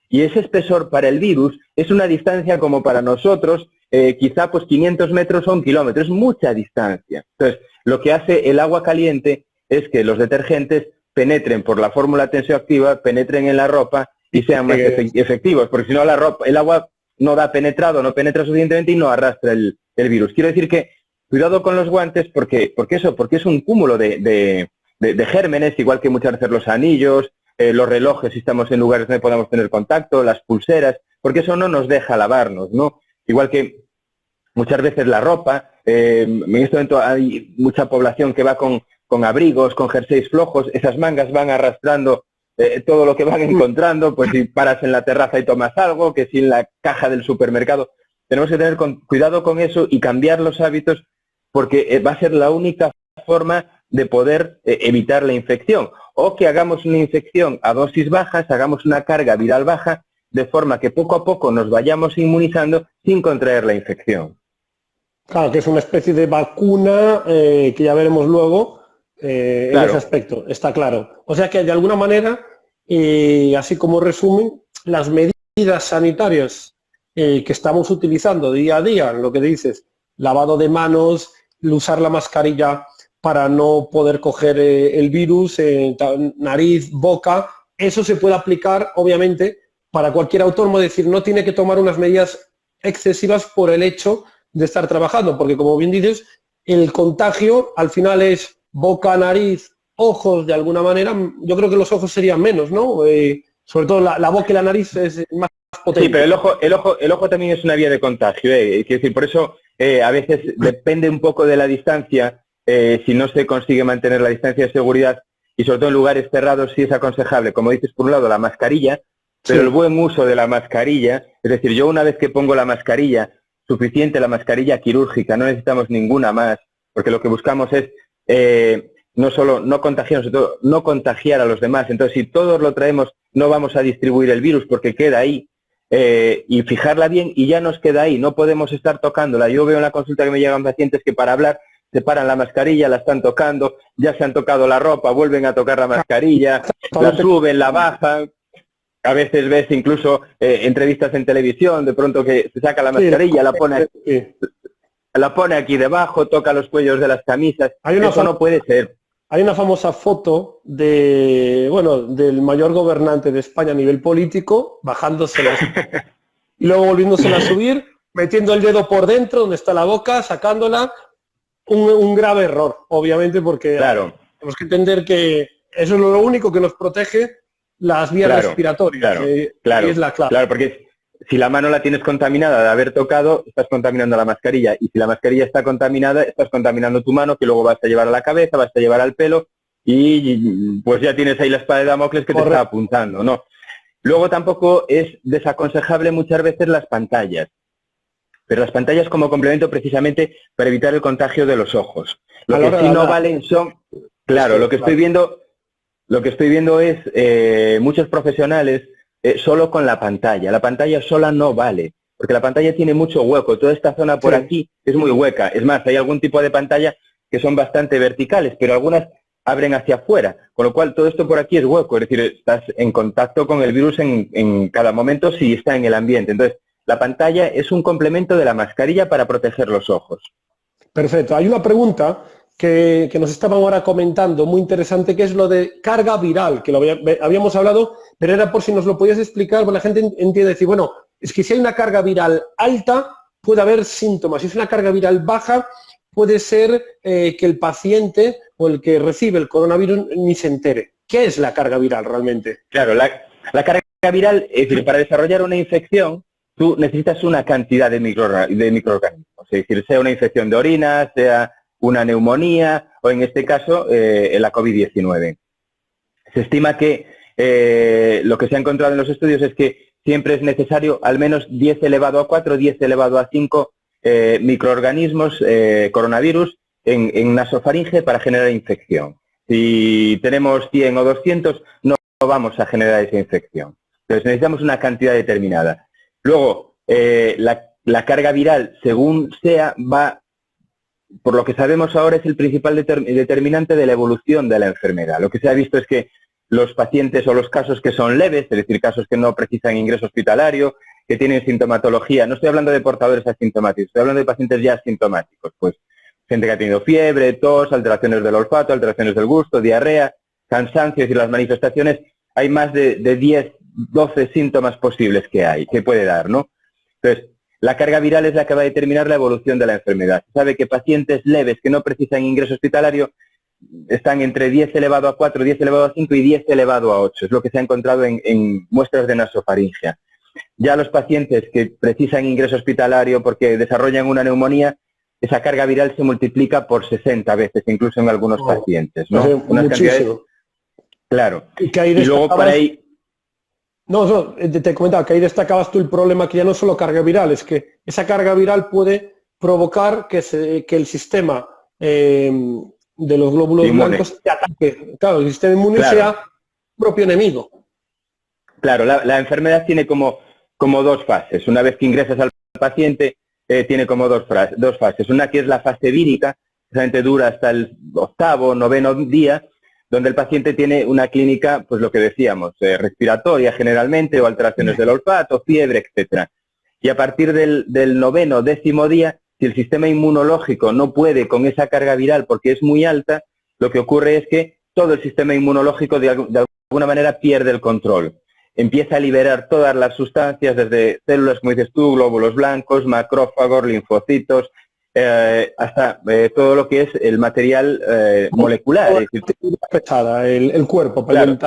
[SPEAKER 2] Y ese espesor para el virus es una distancia como para nosotros, quizá pues 500 metros o 1 kilómetro. Es mucha distancia. Entonces, lo que hace el agua caliente es que los detergentes penetren por la fórmula tensioactiva, penetren en la ropa y sean más efectivos. Porque si no, el agua no da penetrado, no penetra suficientemente y no arrastra el virus. Quiero decir que cuidado con los guantes porque es un cúmulo de gérmenes, igual que muchas veces los anillos, los relojes si estamos en lugares donde podamos tener contacto, las pulseras, porque eso no nos deja lavarnos, ¿no? Igual que muchas veces la ropa, en este momento hay mucha población que va con abrigos, con jerseys flojos, esas mangas van arrastrando todo lo que van encontrando, pues si paras en la terraza y tomas algo, que si en la caja del supermercado. Tenemos que tener cuidado con eso y cambiar los hábitos porque va a ser la única forma de poder evitar la infección. O que hagamos una infección a dosis bajas, hagamos una carga viral baja, de forma que poco a poco nos vayamos inmunizando sin contraer la infección.
[SPEAKER 1] Claro, que es una especie de vacuna que ya veremos luego en ese aspecto, está claro. O sea que de alguna manera, así como resumen, las medidas sanitarias que estamos utilizando día a día, lo que dices, lavado de manos, usar la mascarilla para no poder coger el virus, nariz, boca, eso se puede aplicar, obviamente, para cualquier autónomo, es decir, no tiene que tomar unas medidas excesivas por el hecho de estar trabajando, porque como bien dices, el contagio al final es boca, nariz, ojos, de alguna manera. Yo creo que los ojos serían menos, ¿no? Sobre todo la boca y la nariz es más potente.
[SPEAKER 2] Sí, pero el ojo también es una vía de contagio, Quiero decir, por eso a veces depende un poco de la distancia, si no se consigue mantener la distancia de seguridad, y sobre todo en lugares cerrados sí es aconsejable, como dices, por un lado la mascarilla, pero el buen uso de la mascarilla, es decir, yo una vez que pongo la mascarilla, suficiente la mascarilla quirúrgica, no necesitamos ninguna más, porque lo que buscamos es no solo no contagiarnos, no contagiar a los demás. Entonces, si todos lo traemos, no vamos a distribuir el virus porque queda ahí, y fijarla bien y ya nos queda ahí, no podemos estar tocándola. Yo veo en la consulta que me llegan pacientes que para hablar se paran la mascarilla, la están tocando, ya se han tocado la ropa, vuelven a tocar la mascarilla, la suben, la bajan. A veces ves incluso entrevistas en televisión, de pronto que se saca la mascarilla, la pone aquí debajo, toca los cuellos de las camisas. Eso no puede ser.
[SPEAKER 1] Hay una famosa foto del mayor gobernante de España a nivel político, bajándosela y luego volviéndosela a subir, metiendo el dedo por dentro, donde está la boca, sacándola. Un grave error, obviamente, porque
[SPEAKER 2] claro,
[SPEAKER 1] tenemos que entender que eso es lo único que nos protege las vías respiratorias.
[SPEAKER 2] Claro,
[SPEAKER 1] es la clave.
[SPEAKER 2] Claro, porque si la mano la tienes contaminada de haber tocado, estás contaminando la mascarilla. Y si la mascarilla está contaminada, estás contaminando tu mano, que luego vas a llevar a la cabeza, vas a llevar al pelo, y pues ya tienes ahí la espada de Damocles que te está apuntando, ¿no? Luego tampoco es desaconsejable muchas veces las pantallas. Pero las pantallas como complemento precisamente para evitar el contagio de los ojos. Lo que sí no valen son... Claro, lo que estoy viendo es muchos profesionales solo con la pantalla. La pantalla sola no vale, porque la pantalla tiene mucho hueco. Toda esta zona por aquí es muy hueca. Es más, hay algún tipo de pantalla que son bastante verticales, pero algunas abren hacia afuera, con lo cual todo esto por aquí es hueco. Es decir, estás en contacto con el virus en cada momento si está en el ambiente. Entonces, la pantalla es un complemento de la mascarilla para proteger los ojos.
[SPEAKER 1] Perfecto. Hay una pregunta que nos estaban ahora comentando, muy interesante, que es lo de carga viral, que lo habíamos hablado, pero era por si nos lo podías explicar, porque la gente entiende decir, bueno, es que si hay una carga viral alta, puede haber síntomas. Si es una carga viral baja, puede ser que el paciente o el que recibe el coronavirus ni se entere. ¿Qué es la carga viral realmente?
[SPEAKER 2] Claro, la carga viral, es decir, para desarrollar una infección, tú necesitas una cantidad de microorganismos, es decir, sea una infección de orina, sea una neumonía o en este caso la COVID-19. Se estima que lo que se ha encontrado en los estudios es que siempre es necesario al menos 10 elevado a 4, 10 elevado a 5 microorganismos coronavirus en nasofaringe para generar infección. Si tenemos 100 o 200, no vamos a generar esa infección. Entonces necesitamos una cantidad determinada. Luego, la carga viral, según sea, va, por lo que sabemos ahora, es el principal determinante de la evolución de la enfermedad. Lo que se ha visto es que los pacientes o los casos que son leves, es decir, casos que no precisan ingreso hospitalario, que tienen sintomatología, no estoy hablando de portadores asintomáticos, estoy hablando de pacientes ya asintomáticos, pues gente que ha tenido fiebre, tos, alteraciones del olfato, alteraciones del gusto, diarrea, cansancio, es decir, las manifestaciones, hay más de 10, 12 síntomas posibles que puede dar, ¿no? Entonces, la carga viral es la que va a determinar la evolución de la enfermedad. Se sabe que pacientes leves que no precisan ingreso hospitalario están entre 10 elevado a 4, 10 elevado a 5 y 10 elevado a 8. Es lo que se ha encontrado en muestras de nasofaringia. Ya los pacientes que precisan ingreso hospitalario porque desarrollan una neumonía, esa carga viral se multiplica por 60 veces, incluso en algunos pacientes, ¿no? Unas cantidades, claro. Y luego para ahí...
[SPEAKER 1] No, te comentaba que ahí destacabas tú el problema que ya no es solo carga viral, es que esa carga viral puede provocar que el sistema de los glóbulos blancos te ataque. Claro, el sistema inmune sea propio enemigo.
[SPEAKER 2] Claro, la enfermedad tiene como dos fases. Una vez que ingresas al paciente, tiene como dos fases. Una que es la fase vírica, que dura hasta el 8º, 9º día, donde el paciente tiene una clínica, pues lo que decíamos, respiratoria generalmente, o alteraciones del olfato, fiebre, etcétera. Y a partir del 9º, 10º día, si el sistema inmunológico no puede con esa carga viral porque es muy alta, lo que ocurre es que todo el sistema inmunológico de alguna manera pierde el control. Empieza a liberar todas las sustancias, desde células, como dices tú, glóbulos blancos, macrófagos, linfocitos, hasta todo lo que es el material molecular. Es decir,
[SPEAKER 1] pesada, el cuerpo.
[SPEAKER 2] Claro,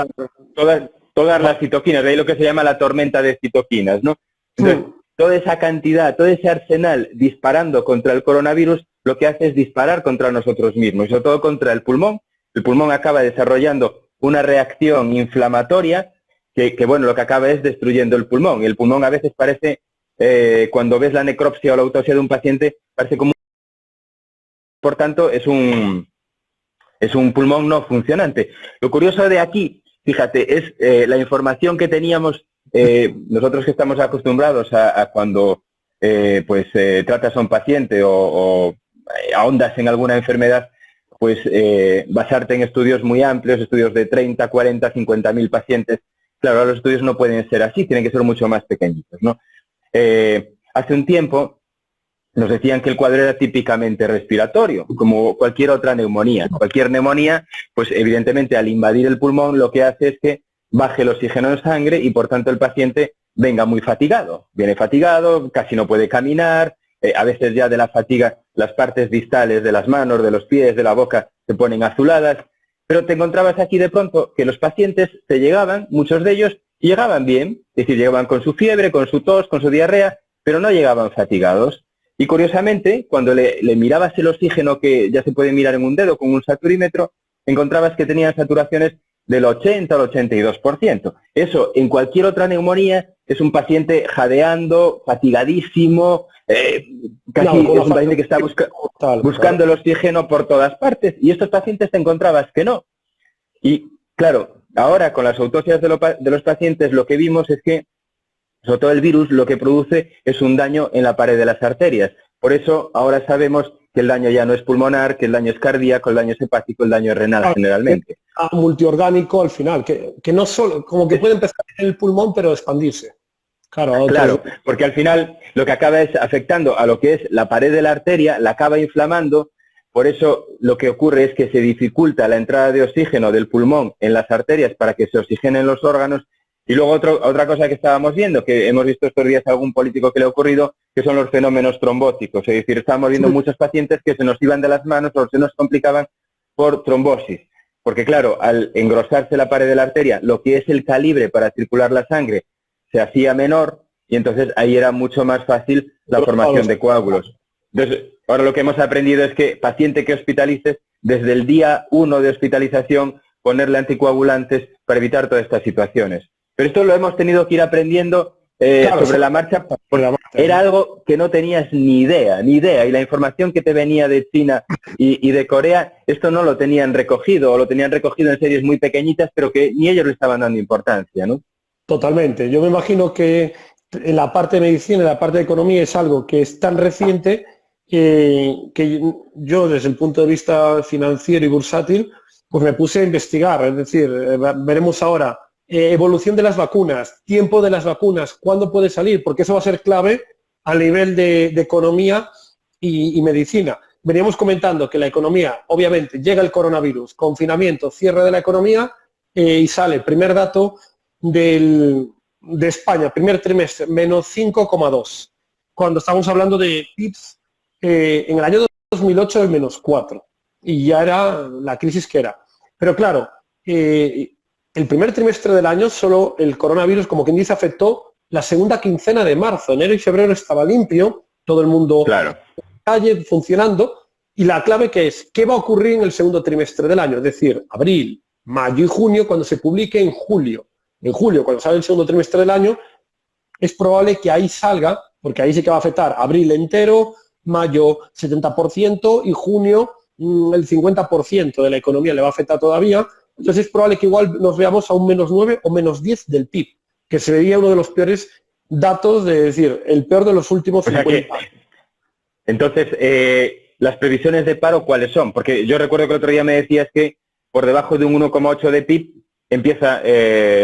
[SPEAKER 2] todas las citoquinas, de ahí lo que se llama la tormenta de citoquinas, ¿no? Entonces, toda esa cantidad, todo ese arsenal disparando contra el coronavirus, lo que hace es disparar contra nosotros mismos, y sobre todo contra el pulmón. El pulmón acaba desarrollando una reacción inflamatoria que bueno, lo que acaba es destruyendo el pulmón. Y el pulmón a veces parece, cuando ves la necropsia o la autopsia de un paciente, parece como... Por tanto, es un pulmón no funcionante. Lo curioso de aquí, fíjate, es la información que teníamos, nosotros que estamos acostumbrados a cuando tratas a un paciente o ahondas en alguna enfermedad, pues basarte en estudios muy amplios, estudios de 30, 40, 50.000 pacientes. claro, los estudios no pueden ser así, tienen que ser mucho más pequeñitos, ¿no? Hace un tiempo nos decían que el cuadro era típicamente respiratorio, como cualquier otra neumonía. Cualquier neumonía, pues evidentemente al invadir el pulmón lo que hace es que baje el oxígeno en sangre y por tanto el paciente venga muy fatigado. Viene fatigado, casi no puede caminar, a veces ya de la fatiga las partes distales de las manos, de los pies, de la boca se ponen azuladas, pero te encontrabas aquí de pronto que los pacientes te llegaban, muchos de ellos llegaban bien, es decir, llegaban con su fiebre, con su tos, con su diarrea, pero no llegaban fatigados. Y curiosamente, cuando le mirabas el oxígeno, que ya se puede mirar en un dedo con un saturímetro, encontrabas que tenían saturaciones del 80 al 82%. Eso, en cualquier otra neumonía, es un paciente jadeando, fatigadísimo, casi es un paciente que está buscando el oxígeno por todas partes. Y estos pacientes te encontrabas que no. Y claro, ahora con las autopsias de los pacientes lo que vimos es que sobre todo el virus lo que produce es un daño en la pared de las arterias. Por eso ahora sabemos que el daño ya no es pulmonar, que el daño es cardíaco, el daño es hepático, el daño es renal generalmente.
[SPEAKER 1] Multiorgánico al final, que no solo, como que puede empezar en el pulmón pero expandirse.
[SPEAKER 2] Claro, porque al final lo que acaba es afectando a lo que es la pared de la arteria, la acaba inflamando, por eso lo que ocurre es que se dificulta la entrada de oxígeno del pulmón en las arterias para que se oxigenen los órganos. Y luego otra cosa que estábamos viendo, que hemos visto estos días a algún político que le ha ocurrido, que son los fenómenos trombóticos. Es decir, estábamos viendo muchos pacientes que se nos iban de las manos o se nos complicaban por trombosis. Porque claro, al engrosarse la pared de la arteria, lo que es el calibre para circular la sangre se hacía menor y entonces ahí era mucho más fácil la formación de coágulos. Entonces, ahora lo que hemos aprendido es que paciente que hospitalices, desde el día 1 de hospitalización, ponerle anticoagulantes para evitar todas estas situaciones. Pero esto lo hemos tenido que ir aprendiendo sobre la marcha. Era algo que no tenías ni idea. Y la información que te venía de China y de Corea, esto no lo tenían recogido, o lo tenían recogido en series muy pequeñitas, pero que ni ellos le estaban dando importancia, ¿no?
[SPEAKER 1] Totalmente. Yo me imagino que en la parte de medicina, en la parte de economía, es algo que es tan reciente que yo, desde el punto de vista financiero y bursátil, pues me puse a investigar. Es decir, veremos ahora evolución de las vacunas, tiempo de las vacunas, cuándo puede salir, porque eso va a ser clave a nivel de economía y medicina. Veníamos comentando que la economía, obviamente, llega el coronavirus, confinamiento, cierre de la economía y sale el primer dato de España, primer trimestre, menos 5,2. Cuando estamos hablando de PIBs, en el año 2008 de menos 4. Y ya era la crisis que era. Pero claro, el primer trimestre del año solo el coronavirus, como quien dice, afectó la segunda quincena de marzo. Enero y febrero estaba limpio, todo el mundo en la calle funcionando. Y la clave que es, ¿qué va a ocurrir en el segundo trimestre del año? Es decir, abril, mayo y junio, cuando se publique en julio. En julio, cuando sale el segundo trimestre del año, es probable que ahí salga, porque ahí sí que va a afectar abril entero, mayo 70% y junio el 50% de la economía le va a afectar todavía. Entonces es probable que igual nos veamos a un menos 9 o menos 10 del PIB, que sería uno de los peores datos, de decir, el peor de los últimos 50 años.
[SPEAKER 2] Entonces, las previsiones de paro, ¿cuáles son? Porque yo recuerdo que el otro día me decías que por debajo de un 1,8 de PIB empieza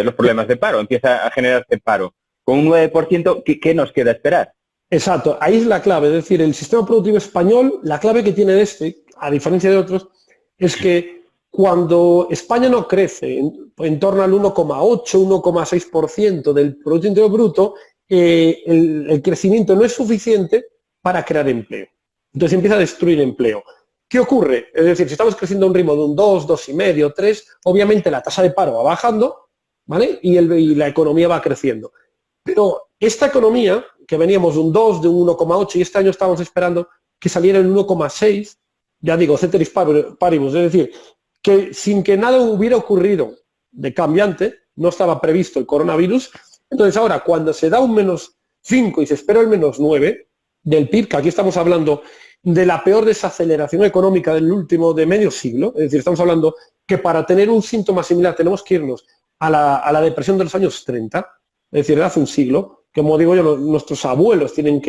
[SPEAKER 2] los problemas de paro, empieza a generarse paro. Con un 9%, ¿qué nos queda esperar?
[SPEAKER 1] Exacto, ahí es la clave. Es decir, el sistema productivo español, la clave que tiene a diferencia de otros, es que cuando España no crece en torno al 1,8, 1,6% del Producto Interior Bruto, el crecimiento no es suficiente para crear empleo. Entonces empieza a destruir empleo. ¿Qué ocurre? Es decir, si estamos creciendo a un ritmo de un 2, 2,5, 3, obviamente la tasa de paro va bajando, ¿vale? Y la economía va creciendo. Pero esta economía, que veníamos de un 2, de un 1,8, y este año estábamos esperando que saliera el 1,6, ya digo, ceteris paribus, es decir, que sin que nada hubiera ocurrido de cambiante, no estaba previsto el coronavirus. Entonces ahora, cuando se da un menos 5 y se espera el menos 9 del PIB, que aquí estamos hablando de la peor desaceleración económica del último de medio siglo, es decir, estamos hablando que para tener un síntoma similar tenemos que irnos a la depresión de los años 30, es decir, de hace un siglo, que como digo yo, nuestros abuelos deben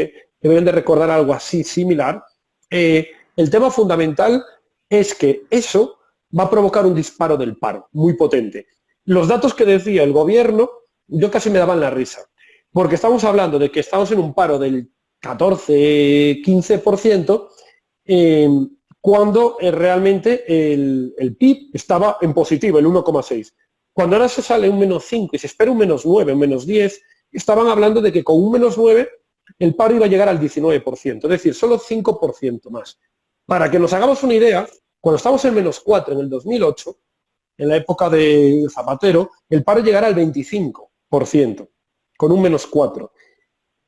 [SPEAKER 1] de recordar algo así similar. El tema fundamental es que eso va a provocar un disparo del paro muy potente. los datos que decía el gobierno, yo casi me daban la risa, porque estamos hablando de que estamos en un paro del 14-15%, cuando realmente el PIB estaba en positivo, el 1,6. Cuando ahora se sale un -5 y se espera un -9, un -10, estaban hablando de que con un -9 el paro iba a llegar al 19%, es decir, solo 5% más. Para que nos hagamos una idea, cuando estamos en -4 en el 2008, en la época de Zapatero, el paro llegará al 25%, con un -4.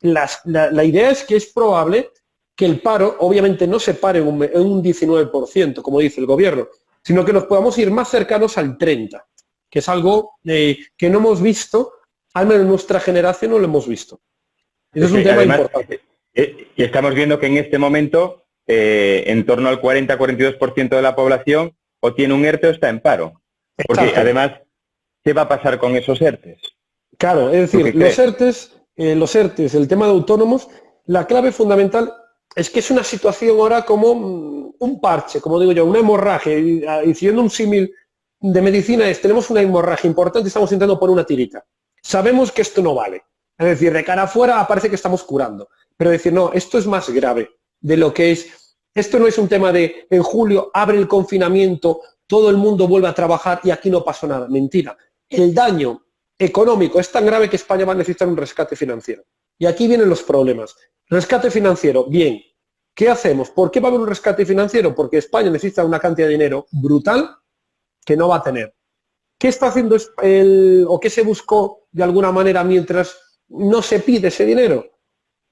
[SPEAKER 1] La idea es que es probable que el paro, obviamente, no se pare en un 19%, como dice el gobierno, sino que nos podamos ir más cercanos al 30%, que es algo que no hemos visto, al menos en nuestra generación no lo hemos visto. Eso es un tema importante.
[SPEAKER 2] Y estamos viendo que en este momento en torno al 40-42% de la población o tiene un ERTE o está en paro. Porque
[SPEAKER 1] Exacto.
[SPEAKER 2] además, ¿qué va a pasar con esos ERTEs?
[SPEAKER 1] Claro, es decir, los ERTEs, el tema de autónomos, la clave fundamental es que es una situación ahora como un parche, como digo yo, una hemorragia. Y siguiendo un símil de medicina tenemos una hemorragia importante y estamos intentando poner una tirita. Sabemos que esto no vale. Es decir, de cara afuera parece que estamos curando. Pero decir, no, esto es más grave de lo que es. Esto no es un tema de en julio abre el confinamiento, todo el mundo vuelve a trabajar y aquí no pasó nada. Mentira. El daño económico es tan grave que España va a necesitar un rescate financiero. Y aquí vienen los problemas. Rescate financiero, bien. ¿Qué hacemos? ¿Por qué va a haber un rescate financiero? Porque España necesita una cantidad de dinero brutal que no va a tener. ¿Qué está haciendo o qué se buscó de alguna manera mientras no se pide ese dinero?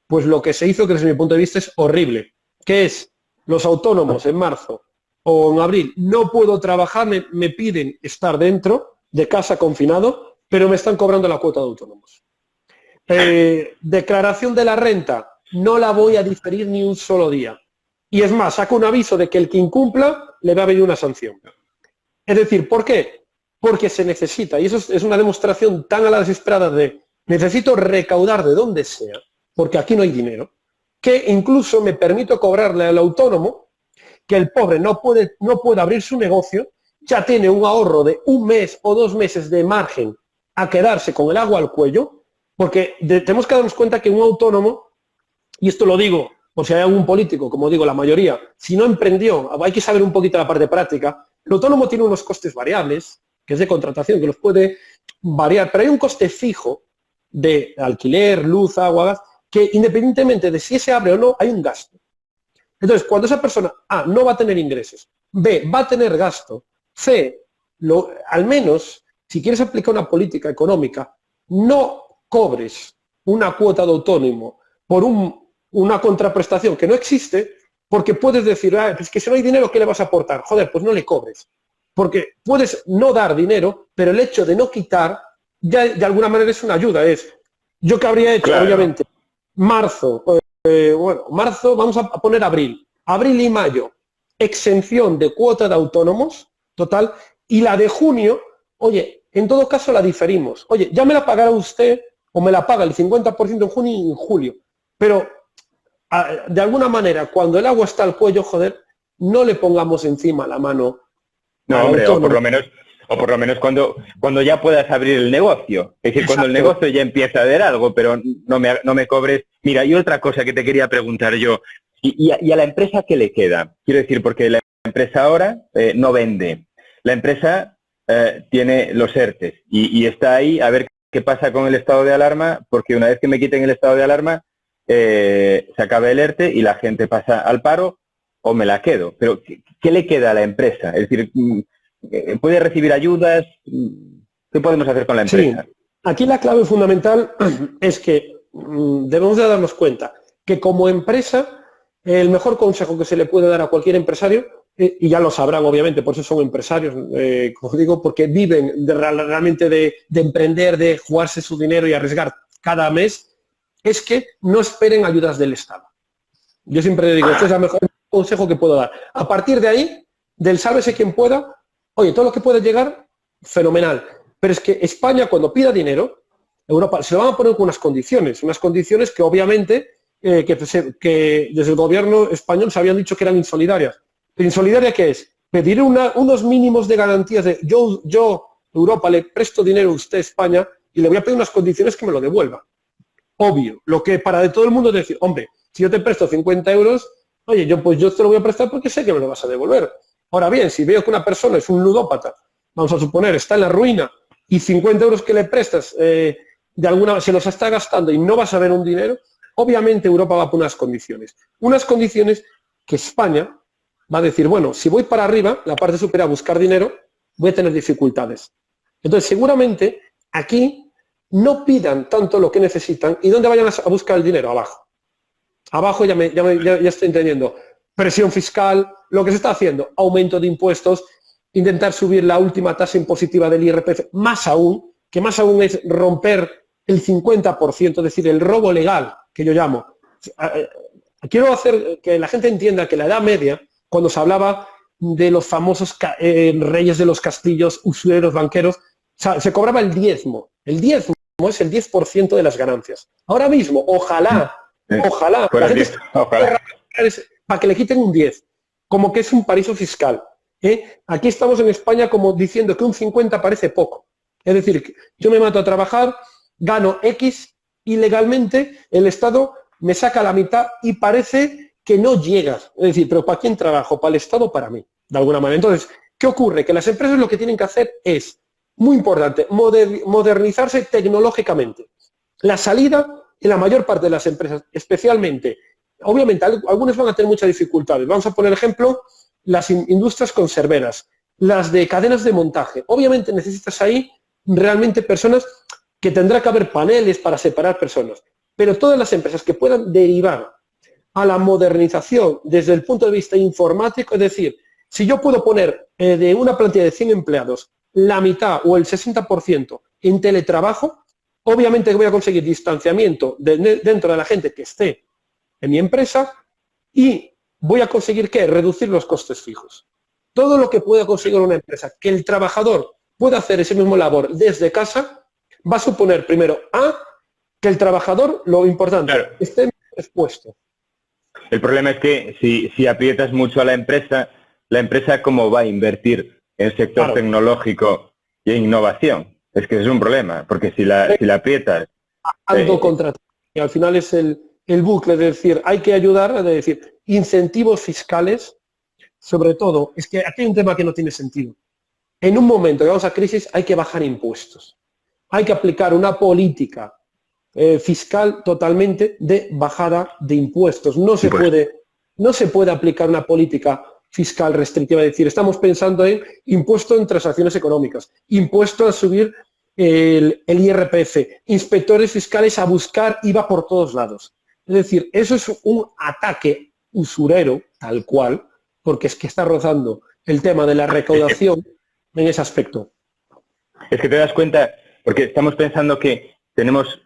[SPEAKER 1] Pues lo que se hizo, que desde mi punto de vista es horrible, que es los autónomos en marzo o en abril, no puedo trabajar, me piden estar dentro de casa confinado, pero me están cobrando la cuota de autónomos. Declaración de la renta, no la voy a diferir ni un solo día. Y es más, saco un aviso de que el que incumpla le va a venir una sanción. Es decir, ¿por qué? Porque se necesita, y eso es una demostración tan a la desesperada de necesito recaudar de donde sea, porque aquí no hay dinero, que incluso me permito cobrarle al autónomo, que el pobre no puede abrir su negocio, ya tiene un ahorro de 1 mes o 2 meses de margen a quedarse con el agua al cuello, porque tenemos que darnos cuenta que un autónomo, y esto lo digo por si hay algún político, como digo, la mayoría, si no emprendió, hay que saber un poquito la parte práctica, el autónomo tiene unos costes variables, que es de contratación, que los puede variar, pero hay un coste fijo de alquiler, luz, agua, gas, que independientemente de si se abre o no, hay un gasto. Entonces, cuando esa persona, A, no va a tener ingresos, B, va a tener gasto, C, al menos, si quieres aplicar una política económica, no cobres una cuota de autónomo por una contraprestación que no existe, porque puedes decir, es que si no hay dinero, ¿qué le vas a aportar? Joder, pues no le cobres. Porque puedes no dar dinero, pero el hecho de no quitar, ya de alguna manera es una ayuda. Yo que habría hecho, claro, obviamente, marzo, vamos a poner abril y mayo, exención de cuota de autónomos, total, y la de junio, oye, en todo caso la diferimos. Oye, ya me la pagará usted, o me la paga el 50% en junio y en julio, pero de alguna manera, cuando el agua está al cuello, joder, no le pongamos encima la mano.
[SPEAKER 2] No, hombre, o por lo menos cuando ya puedas abrir el negocio. Es decir, exacto, cuando el negocio ya empieza a ver algo, pero no me cobres. Mira, y otra cosa que te quería preguntar yo, ¿y a la empresa qué le queda? Quiero decir, porque la empresa ahora no vende. La empresa tiene los ERTEs y está ahí a ver qué pasa con el estado de alarma, porque una vez que me quiten el estado de alarma, se acaba el ERTE y la gente pasa al paro o me la quedo. Pero ¿qué le queda a la empresa? Es decir, ¿puede recibir ayudas? ¿Qué podemos hacer con la empresa?
[SPEAKER 1] Sí, aquí la clave fundamental es que debemos de darnos cuenta que como empresa el mejor consejo que se le puede dar a cualquier empresario, y ya lo sabrán obviamente, por eso son empresarios, como digo, porque viven realmente de emprender, de jugarse su dinero y arriesgar cada mes, es que no esperen ayudas del Estado. Yo siempre digo, este es el mejor consejo que puedo dar. A partir de ahí, del sálvese quien pueda, oye, todo lo que puede llegar, fenomenal. Pero es que España, cuando pida dinero, Europa se lo van a poner con unas condiciones que obviamente que desde el gobierno español se habían dicho que eran insolidarias. ¿Pero insolidaria qué es? Pedir unos mínimos de garantías de yo Europa, le presto dinero a usted, España, y le voy a pedir unas condiciones que me lo devuelva. Obvio, lo que para de todo el mundo es decir, hombre, si yo te presto 50 euros, oye, yo te lo voy a prestar porque sé que me lo vas a devolver. Ahora bien, si veo que una persona es un ludópata, vamos a suponer, está en la ruina, y 50 euros que le prestas, de alguna se los está gastando y no vas a ver un dinero, obviamente Europa va por unas condiciones que España va a decir, bueno, si voy para arriba, la parte superior a buscar dinero, voy a tener dificultades. Entonces, seguramente aquí no pidan tanto lo que necesitan y dónde vayan a buscar el dinero, abajo. Abajo ya estoy entendiendo. Presión fiscal, lo que se está haciendo, aumento de impuestos, intentar subir la última tasa impositiva del IRPF, más aún es romper el 50%, es decir, el robo legal, que yo llamo. Quiero hacer que la gente entienda que la Edad Media, cuando se hablaba de los famosos reyes de los castillos, usureros, banqueros, se cobraba el diezmo. El diezmo es el 10% de las ganancias. Ahora mismo, ojalá, la gente para que le quiten un 10, como que es un paraíso fiscal. Aquí estamos en España como diciendo que un 50 parece poco. Es decir, yo me mato a trabajar, gano X y legalmente el Estado me saca la mitad y parece que no llega. Es decir, pero ¿para quién trabajo? ¿Para el Estado o para mí? De alguna manera. Entonces, ¿qué ocurre? Que las empresas lo que tienen que hacer es, muy importante, modernizarse tecnológicamente. La salida en la mayor parte de las empresas, especialmente, obviamente algunas van a tener muchas dificultades. Vamos a poner ejemplo, las industrias conserveras, las de cadenas de montaje. Obviamente necesitas ahí realmente personas que tendrá que haber paneles para separar personas. Pero todas las empresas que puedan derivar a la modernización desde el punto de vista informático, es decir, si yo puedo poner de una plantilla de 100 empleados la mitad o el 60% en teletrabajo, obviamente voy a conseguir distanciamiento dentro de la gente que esté en mi empresa y voy a conseguir ¿qué? Reducir los costes fijos. Todo lo que pueda conseguir una empresa, que el trabajador pueda hacer ese mismo labor desde casa, va a suponer primero que el trabajador, lo importante, claro, esté expuesto.
[SPEAKER 2] El problema es que si aprietas mucho a la empresa ¿cómo va a invertir en el sector tecnológico y en innovación? Es que es un problema, porque si la aprietas...
[SPEAKER 1] Y al final es el bucle, es decir, hay que ayudar, es decir, incentivos fiscales, sobre todo, es que aquí hay un tema que no tiene sentido. En un momento que vamos a crisis hay que bajar impuestos. Hay que aplicar una política fiscal totalmente de bajada de impuestos. No se puede aplicar una política fiscal restrictiva, es decir, estamos pensando en impuesto en transacciones económicas, impuesto a subir el IRPF, inspectores fiscales a buscar IVA por todos lados. Es decir, eso es un ataque usurero, tal cual, porque es que está rozando el tema de la recaudación en ese aspecto.
[SPEAKER 2] Es que te das cuenta, porque estamos pensando que tenemos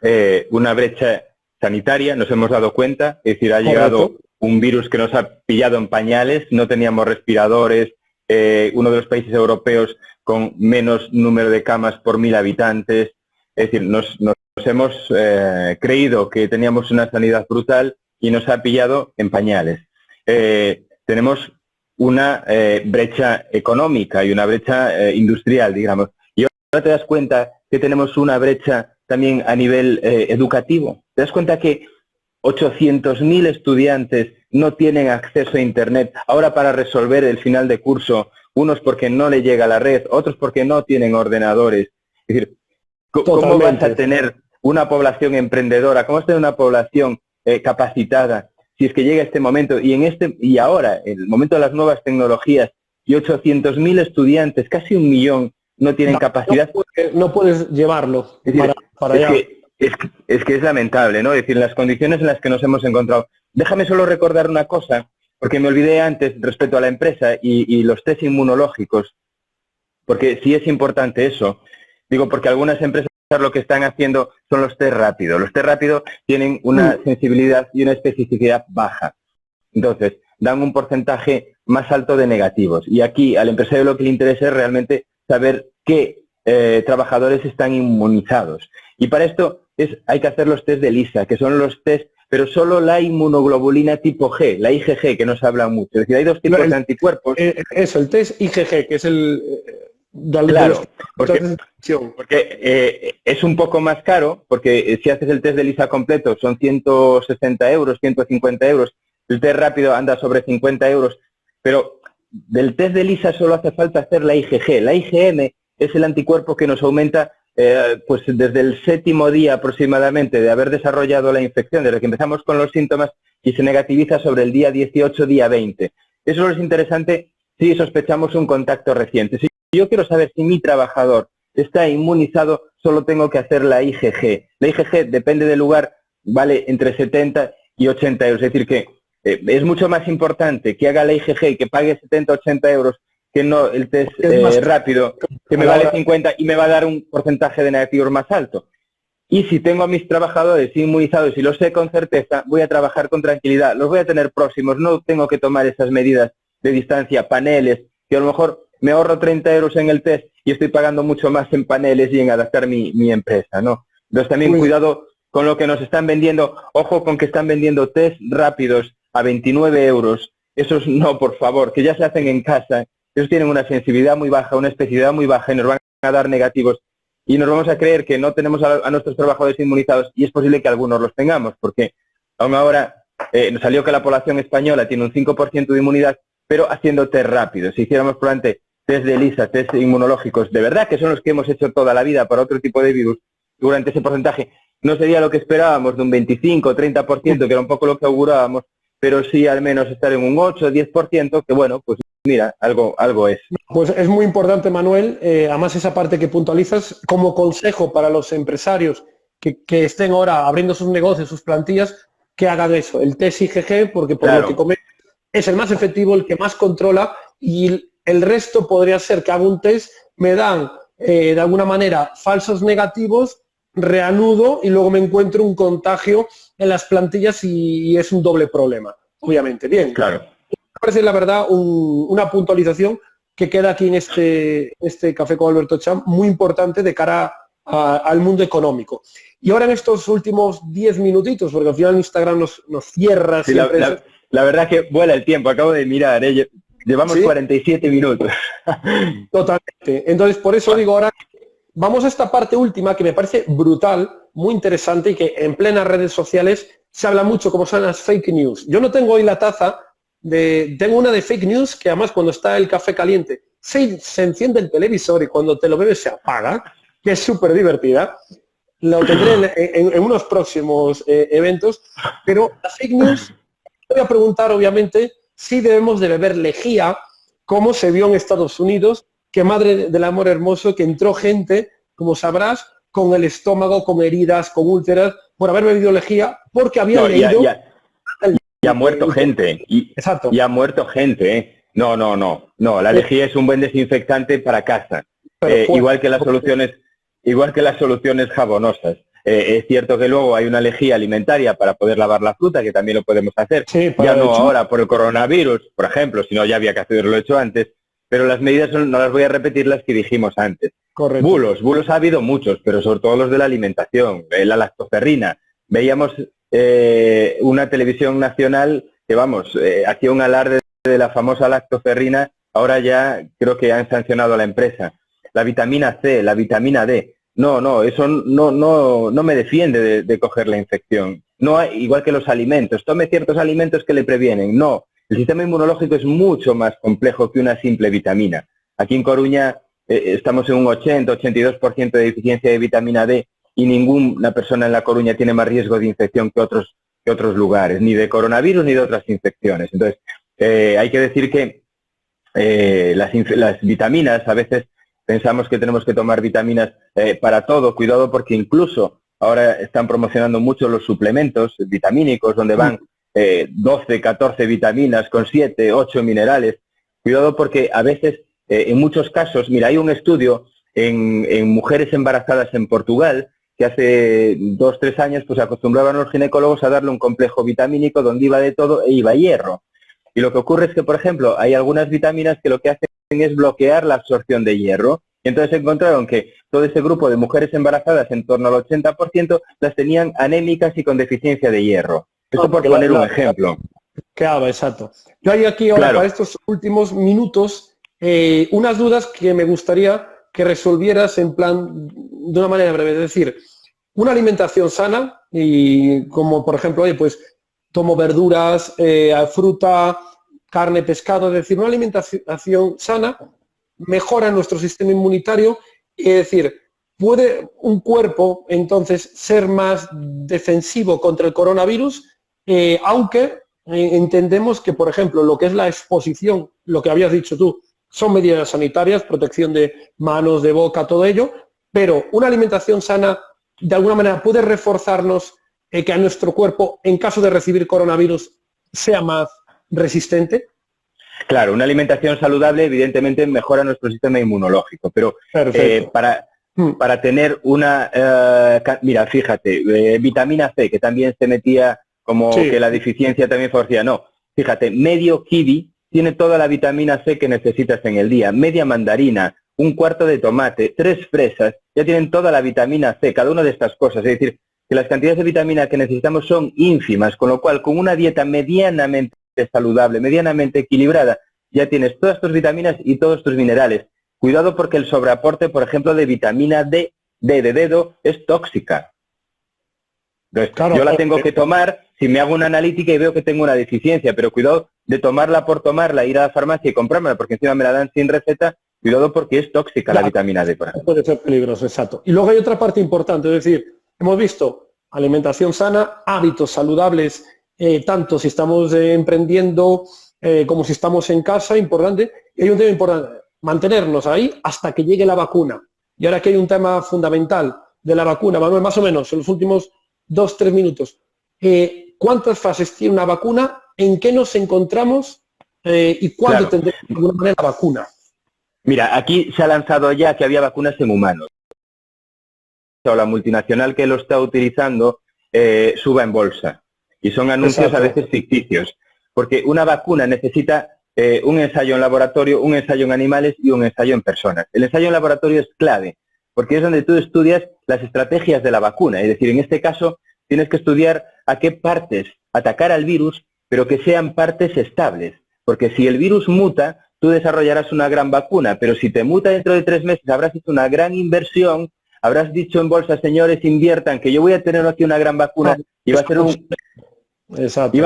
[SPEAKER 2] una brecha sanitaria, nos hemos dado cuenta, es decir, ha llegado un virus que nos ha pillado en pañales, no teníamos respiradores, uno de los países europeos con menos número de camas por 1000 habitantes, es decir, nos hemos creído que teníamos una sanidad brutal y nos ha pillado en pañales. Tenemos una brecha económica y una brecha industrial, digamos. Y ahora te das cuenta que tenemos una brecha también a nivel educativo. Te das cuenta que 800.000 estudiantes no tienen acceso a Internet ahora para resolver el final de curso, unos porque no le llega la red, otros porque no tienen ordenadores. Es decir, ¿cómo vas a tener una población emprendedora? ¿Cómo vas a tener una población capacitada si es que llega este momento? Y ahora, en el momento de las nuevas tecnologías, y 800.000 estudiantes, casi 1 millón, no tienen capacidad.
[SPEAKER 1] No puedes llevarlo para allá.
[SPEAKER 2] Es que es lamentable, ¿no? Es decir, las condiciones en las que nos hemos encontrado. Déjame solo recordar una cosa, porque me olvidé antes respecto a la empresa y los test inmunológicos, porque sí es importante eso. Digo, porque algunas empresas lo que están haciendo son los test rápidos. Los test rápidos tienen una sensibilidad y una especificidad baja. Entonces, dan un porcentaje más alto de negativos. Y aquí al empresario lo que le interesa es realmente saber qué trabajadores están inmunizados. Y para esto hay que hacer los test de ELISA, que son los test, pero solo la inmunoglobulina tipo G, la IgG, que nos habla mucho. Es decir, hay dos tipos de anticuerpos.
[SPEAKER 1] Eso, el test IgG, que es
[SPEAKER 2] Claro, porque es un poco más caro, porque si haces el test de ELISA completo son 160 euros, 150 euros, el test rápido anda sobre 50 euros, pero del test de ELISA solo hace falta hacer la IgG. La IgM es el anticuerpo que nos aumenta pues desde el 7º día aproximadamente de haber desarrollado la infección, desde que empezamos con los síntomas, y se negativiza sobre el día 18, día 20. Eso es interesante si sospechamos un contacto reciente. Si yo quiero saber si mi trabajador está inmunizado, solo tengo que hacer la IgG. La IgG, depende del lugar, vale entre 70 y 80 euros. Es decir, que es mucho más importante que haga la IgG y que pague 70 o 80 euros que no el test rápido, que me vale 50 y me va a dar un porcentaje de negativos más alto. Y si tengo a mis trabajadores inmunizados y lo sé con certeza, voy a trabajar con tranquilidad, los voy a tener próximos, no tengo que tomar esas medidas de distancia, paneles, que a lo mejor me ahorro 30 euros en el test y estoy pagando mucho más en paneles y en adaptar mi empresa, ¿no? Entonces también cuidado con lo que nos están vendiendo, ojo con que están vendiendo test rápidos a 29 euros, esos no, por favor, que ya se hacen en casa, esos tienen una sensibilidad muy baja, una especificidad muy baja y nos van a dar negativos. Y nos vamos a creer que no tenemos a nuestros trabajadores inmunizados y es posible que algunos los tengamos, porque aún ahora nos salió que la población española tiene un 5% de inmunidad, pero haciendo test rápidos. Si hiciéramos probablemente test de ELISA, test inmunológicos, de verdad que son los que hemos hecho toda la vida para otro tipo de virus, durante ese porcentaje no sería lo que esperábamos, de un 25 o 30%, que era un poco lo que augurábamos, pero sí al menos estar en un 8 o 10%, que bueno, pues mira, algo es.
[SPEAKER 1] Pues es muy importante, Manuel, además esa parte que puntualizas, como consejo para los empresarios que estén ahora abriendo sus negocios, sus plantillas, que hagan eso, el test IgG, porque por lo que comentas, es el más efectivo, el que más controla, y el resto podría ser que haga un test, me dan de alguna manera falsos negativos, reanudo y luego me encuentro un contagio en las plantillas y es un doble problema, obviamente. Bien,
[SPEAKER 2] claro.
[SPEAKER 1] Me parece la verdad una puntualización que queda aquí en este Café con Alberto Cham, muy importante de cara al mundo económico. Y ahora en estos últimos 10 minutitos, porque al final Instagram nos cierra
[SPEAKER 2] sí,
[SPEAKER 1] siempre.
[SPEAKER 2] La verdad que vuela el tiempo, acabo de mirar, llevamos 47 minutos.
[SPEAKER 1] Totalmente. Entonces, por eso digo ahora, vamos a esta parte última que me parece brutal, muy interesante y que en plenas redes sociales se habla mucho, como son las fake news. Yo no tengo hoy la taza, tengo una de fake news que además cuando está el café caliente se enciende el televisor y cuando te lo bebes se apaga, que es súper divertida. Lo tendré en unos próximos eventos, pero las fake news, voy a preguntar obviamente si debemos de beber lejía, como se vio en Estados Unidos, que madre del amor hermoso, que entró gente, como sabrás, con el estómago, con heridas, con úlceras, por haber bebido lejía, porque habían leído...
[SPEAKER 2] Y ha muerto gente.
[SPEAKER 1] Exacto.
[SPEAKER 2] Y ha muerto gente, ¿eh? No, la lejía es un buen desinfectante para casa. Igual que las soluciones jabonosas. Es cierto que luego hay una lejía alimentaria para poder lavar la fruta, que también lo podemos hacer.
[SPEAKER 1] Sí,
[SPEAKER 2] ya no ahora por el coronavirus, por ejemplo, sino ya había que haberlo hecho antes. Pero las medidas no las voy a repetir las que dijimos antes.
[SPEAKER 1] Correcto.
[SPEAKER 2] Bulos ha habido muchos, pero sobre todo los de la alimentación, la lactoferrina. Veíamos una televisión nacional que, hacía un alarde de la famosa lactoferrina, ahora ya creo que han sancionado a la empresa. La vitamina C, la vitamina D. No, eso no me defiende de coger la infección. No hay, igual que los alimentos. Tome ciertos alimentos que le previenen. No, el sistema inmunológico es mucho más complejo que una simple vitamina. Aquí en Coruña estamos en un 80-82% de deficiencia de vitamina D y ninguna persona en La Coruña tiene más riesgo de infección que otros lugares, ni de coronavirus ni de otras infecciones. Entonces, hay que decir que las vitaminas, a veces pensamos que tenemos que tomar vitaminas para todo. Cuidado, porque incluso ahora están promocionando mucho los suplementos vitamínicos, donde van 12, 14 vitaminas con 7, 8 minerales. Cuidado, porque a veces, en muchos casos, mira, hay un estudio en mujeres embarazadas en Portugal, que hace 2, 3 años pues acostumbraban a los ginecólogos a darle un complejo vitamínico donde iba de todo e iba hierro. Y lo que ocurre es que, por ejemplo, hay algunas vitaminas que lo que hacen es bloquear la absorción de hierro. Y entonces encontraron que todo ese grupo de mujeres embarazadas, en torno al 80%, las tenían anémicas y con deficiencia de hierro. Esto por poner un ejemplo.
[SPEAKER 1] Claro, exacto. Yo hay aquí ahora, para estos últimos minutos, unas dudas que me gustaría que resolvieras en plan de una manera breve. Es decir, una alimentación sana, y como por ejemplo, oye, pues tomo verduras, fruta, carne, pescado, es decir, una alimentación sana mejora nuestro sistema inmunitario, es decir, ¿puede un cuerpo entonces ser más defensivo contra el coronavirus? Aunque entendemos que, por ejemplo, lo que es la exposición, lo que habías dicho tú, son medidas sanitarias, protección de manos, de boca, todo ello, pero una alimentación sana, de alguna manera, puede reforzarnos que a nuestro cuerpo, en caso de recibir coronavirus, sea más resistente.
[SPEAKER 2] Claro, una alimentación saludable evidentemente mejora nuestro sistema inmunológico, pero para tener una... mira, fíjate, vitamina C, que también se metía como sí, que la deficiencia también favorecía. No, fíjate, medio kiwi tiene toda la vitamina C que necesitas en el día, media mandarina, un cuarto de tomate, 3 fresas, ya tienen toda la vitamina C, cada una de estas cosas. Es decir, que las cantidades de vitamina que necesitamos son ínfimas, con lo cual con una dieta medianamente saludable, medianamente equilibrada, ya tienes todas tus vitaminas y todos tus minerales. Cuidado porque el sobreaporte, por ejemplo, de vitamina D, de dedo, es tóxica. Entonces, claro, yo la tengo que tomar si me hago una analítica y veo que tengo una deficiencia, pero cuidado de tomarla por tomarla, ir a la farmacia y comprármela, porque encima me la dan sin receta, cuidado porque es tóxica la vitamina D. Por ejemplo.
[SPEAKER 1] Puede ser peligroso, exacto. Y luego hay otra parte importante, es decir, hemos visto alimentación sana, hábitos saludables, tanto si estamos emprendiendo como si estamos en casa, importante. Y hay un tema importante, mantenernos ahí hasta que llegue la vacuna. Y ahora que hay un tema fundamental de la vacuna, Manuel, más o menos en los últimos 2-3 minutos, ¿cuántas fases tiene una vacuna? ¿En qué nos encontramos? ¿Y cuándo tendremos de alguna manera la vacuna?
[SPEAKER 2] Mira, aquí se ha lanzado ya que había vacunas en humanos. O la multinacional que lo está utilizando suba en bolsa. Y son anuncios a veces ficticios. Porque una vacuna necesita un ensayo en laboratorio, un ensayo en animales y un ensayo en personas. El ensayo en laboratorio es clave, porque es donde tú estudias las estrategias de la vacuna. Es decir, en este caso tienes que estudiar a qué partes atacar al virus, pero que sean partes estables. Porque si el virus muta, tú desarrollarás una gran vacuna, pero si te muta dentro de 3 meses, habrás hecho una gran inversión, habrás dicho en bolsa, señores, inviertan, que yo voy a tener aquí una gran vacuna y va a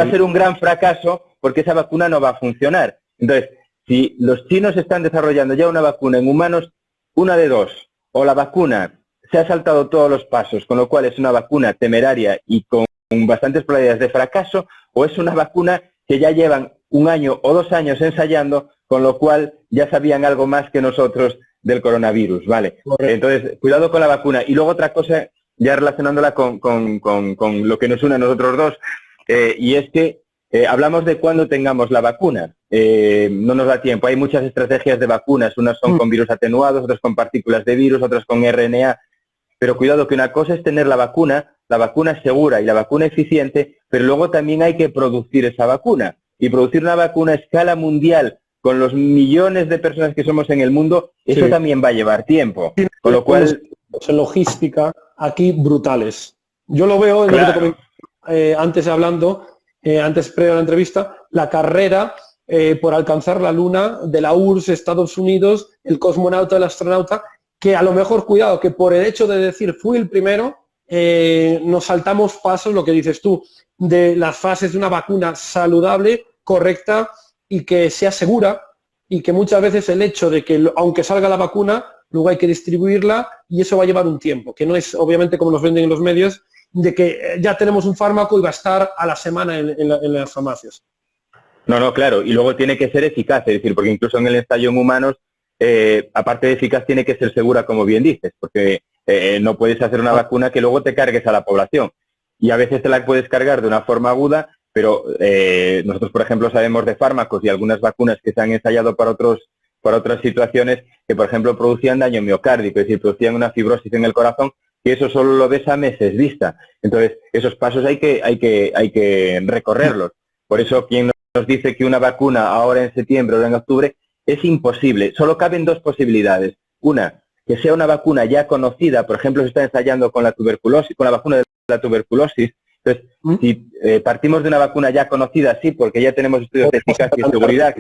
[SPEAKER 2] ser un gran fracaso porque esa vacuna no va a funcionar. Entonces, si los chinos están desarrollando ya una vacuna en humanos, una de dos, o la vacuna se ha saltado todos los pasos, con lo cual es una vacuna temeraria y con bastantes probabilidades de fracaso, o es una vacuna que ya llevan 1 año o 2 años ensayando, con lo cual ya sabían algo más que nosotros del coronavirus, ¿vale? Entonces, cuidado con la vacuna. Y luego otra cosa, ya relacionándola con lo que nos une a nosotros dos, y es que hablamos de cuándo tengamos la vacuna. No nos da tiempo. Hay muchas estrategias de vacunas. Unas son con virus atenuados, otras con partículas de virus, otras con RNA. Pero cuidado que una cosa es tener la vacuna es segura y la vacuna eficiente, pero luego también hay que producir esa vacuna. Y producir una vacuna a escala mundial con los millones de personas que somos en el mundo, eso también va a llevar tiempo. Con lo cual...
[SPEAKER 1] logística aquí brutales. Yo lo veo, en lo que te comenté, antes hablando, antes previo a la entrevista, la carrera por alcanzar la luna de la URSS, Estados Unidos, el cosmonauta, el astronauta, que a lo mejor, cuidado, que por el hecho de decir fui el primero, nos saltamos pasos, lo que dices tú, de las fases de una vacuna saludable, correcta y que sea segura, y que muchas veces el hecho de que aunque salga la vacuna, luego hay que distribuirla y eso va a llevar un tiempo, que no es obviamente como nos venden en los medios, de que ya tenemos un fármaco y va a estar a la semana en las farmacias.
[SPEAKER 2] No, claro, y luego tiene que ser eficaz, es decir, porque incluso en el ensayo en humanos, aparte de eficaz, tiene que ser segura, como bien dices, porque no puedes hacer una vacuna que luego te cargues a la población. Y a veces te la puedes cargar de una forma aguda, pero nosotros, por ejemplo, sabemos de fármacos y algunas vacunas que se han ensayado para otras situaciones que, por ejemplo, producían daño miocárdico, es decir, producían una fibrosis en el corazón, y eso solo lo ves a meses vista. Entonces, esos pasos hay que recorrerlos. Por eso, quien nos dice que una vacuna ahora en septiembre o en octubre es imposible. Solo caben 2 posibilidades. Una, que sea una vacuna ya conocida, por ejemplo, se está ensayando con la tuberculosis, con la vacuna de la tuberculosis. Entonces, si partimos de una vacuna ya conocida, sí, porque ya tenemos estudios de eficacia y seguridad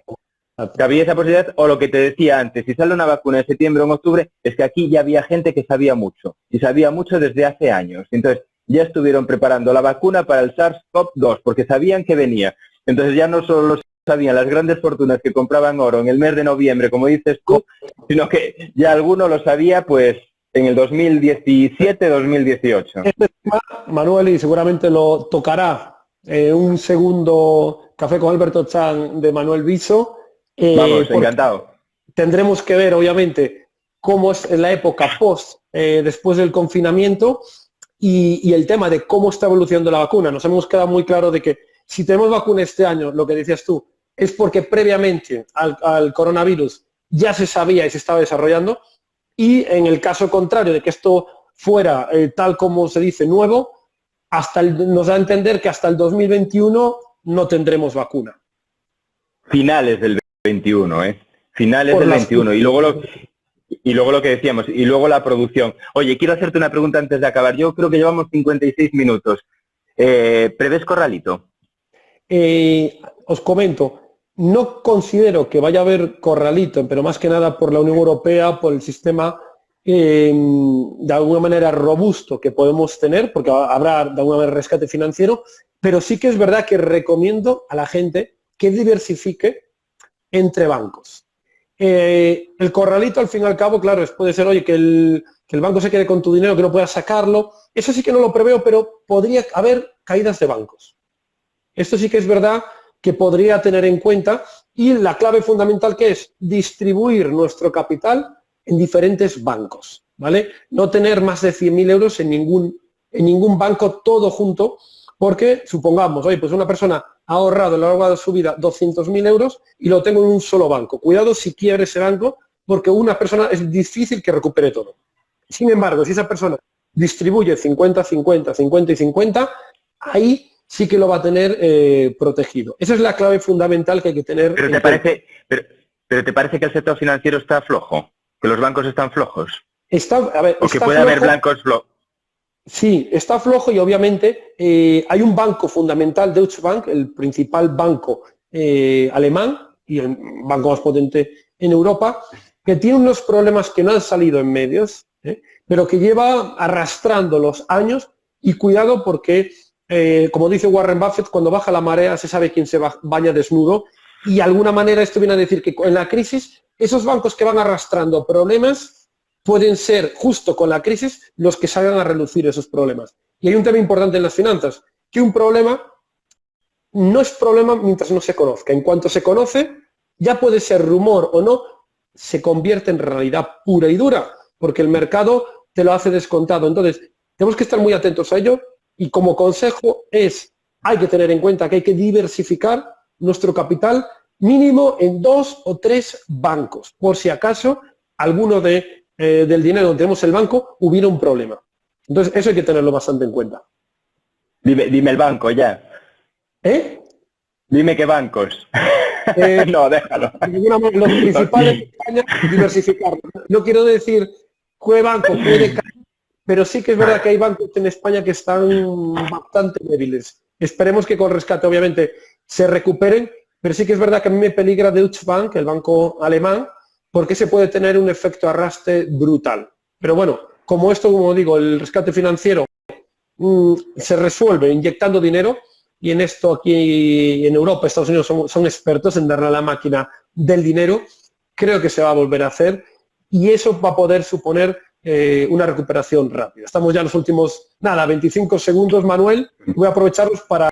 [SPEAKER 2] Que había esa posibilidad, o lo que te decía antes, si sale una vacuna en septiembre o en octubre, es que aquí ya había gente que sabía mucho, y sabía mucho desde hace años. Entonces, ya estuvieron preparando la vacuna para el SARS-CoV-2, porque sabían que venía. Entonces, ya no solo lo sabían las grandes fortunas que compraban oro en el mes de noviembre, como dices tú, sino que ya alguno lo sabía, pues, en el 2017-2018.
[SPEAKER 1] Este tema, Manuel, y seguramente lo tocará un segundo Café con Alberto Chan de Manuel Viso.
[SPEAKER 2] Vamos, encantado.
[SPEAKER 1] Tendremos que ver, obviamente, cómo es la época post, después del confinamiento y el tema de cómo está evolucionando la vacuna. Nos hemos quedado muy claro de que si tenemos vacuna este año, lo que decías tú, es porque previamente al coronavirus ya se sabía y se estaba desarrollando, y en el caso contrario de que esto fuera tal como se dice nuevo, nos da a entender que hasta el 2021 no tendremos vacuna.
[SPEAKER 2] Finales del 21, ¿eh? Finales del 21. Y luego lo que decíamos, y luego la producción. Oye, quiero hacerte una pregunta antes de acabar. Yo creo que llevamos 56 minutos. ¿Prevés corralito?
[SPEAKER 1] Os comento, no considero que vaya a haber corralito, pero más que nada por la Unión Europea, por el sistema de alguna manera robusto que podemos tener, porque habrá de alguna manera rescate financiero, pero sí que es verdad que recomiendo a la gente que diversifique entre bancos. El corralito, al fin y al cabo, claro, puede ser, oye, que el banco se quede con tu dinero, que no puedas sacarlo. Eso sí que no lo preveo, pero podría haber caídas de bancos. Esto sí que es verdad que podría tener en cuenta, y la clave fundamental que es distribuir nuestro capital en diferentes bancos, ¿vale? No tener más de 100.000 euros en ningún banco todo junto, porque supongamos, oye, pues una persona ha ahorrado a lo largo de su vida 200.000 euros y lo tengo en un solo banco. Cuidado si quiebra ese banco, porque una persona es difícil que recupere todo. Sin embargo, si esa persona distribuye 50, 50, 50 y 50, ahí sí que lo va a tener protegido. Esa es la clave fundamental que hay que tener.
[SPEAKER 2] ¿Pero te parece que el sector financiero está flojo? ¿Que los bancos están flojos? ¿O que puede haber blancos flojos?
[SPEAKER 1] Sí, está flojo, y obviamente hay un banco fundamental, Deutsche Bank, el principal banco alemán y el banco más potente en Europa, que tiene unos problemas que no han salido en medios, pero que lleva arrastrando los años, y cuidado porque, como dice Warren Buffett, cuando baja la marea se sabe quién se baña desnudo, y de alguna manera esto viene a decir que en la crisis esos bancos que van arrastrando problemas pueden ser, justo con la crisis, los que salgan a reducir esos problemas. Y hay un tema importante en las finanzas, que un problema no es problema mientras no se conozca. En cuanto se conoce, ya puede ser rumor o no, se convierte en realidad pura y dura, porque el mercado te lo hace descontado. Entonces, tenemos que estar muy atentos a ello, y como consejo hay que tener en cuenta que hay que diversificar nuestro capital mínimo en 2 o 3 bancos, por si acaso alguno del dinero donde tenemos el banco hubiera un problema. Entonces, eso hay que tenerlo bastante en cuenta.
[SPEAKER 2] Dime el banco ya. Dime qué bancos. No, déjalo.
[SPEAKER 1] Los principales de España, diversificar. No quiero decir qué banco puede caer, pero sí que es verdad que hay bancos en España que están bastante débiles. Esperemos que con rescate, obviamente, se recuperen, pero sí que es verdad que a mí me peligra Deutsche Bank, el banco alemán, porque se puede tener un efecto arrastre brutal. Pero bueno, como esto, como digo, el rescate financiero se resuelve inyectando dinero, y en esto aquí en Europa, Estados Unidos son expertos en darle a la máquina del dinero, creo que se va a volver a hacer, y eso va a poder suponer una recuperación rápida. Estamos ya en los últimos, 25 segundos, Manuel. Voy a aprovecharlos para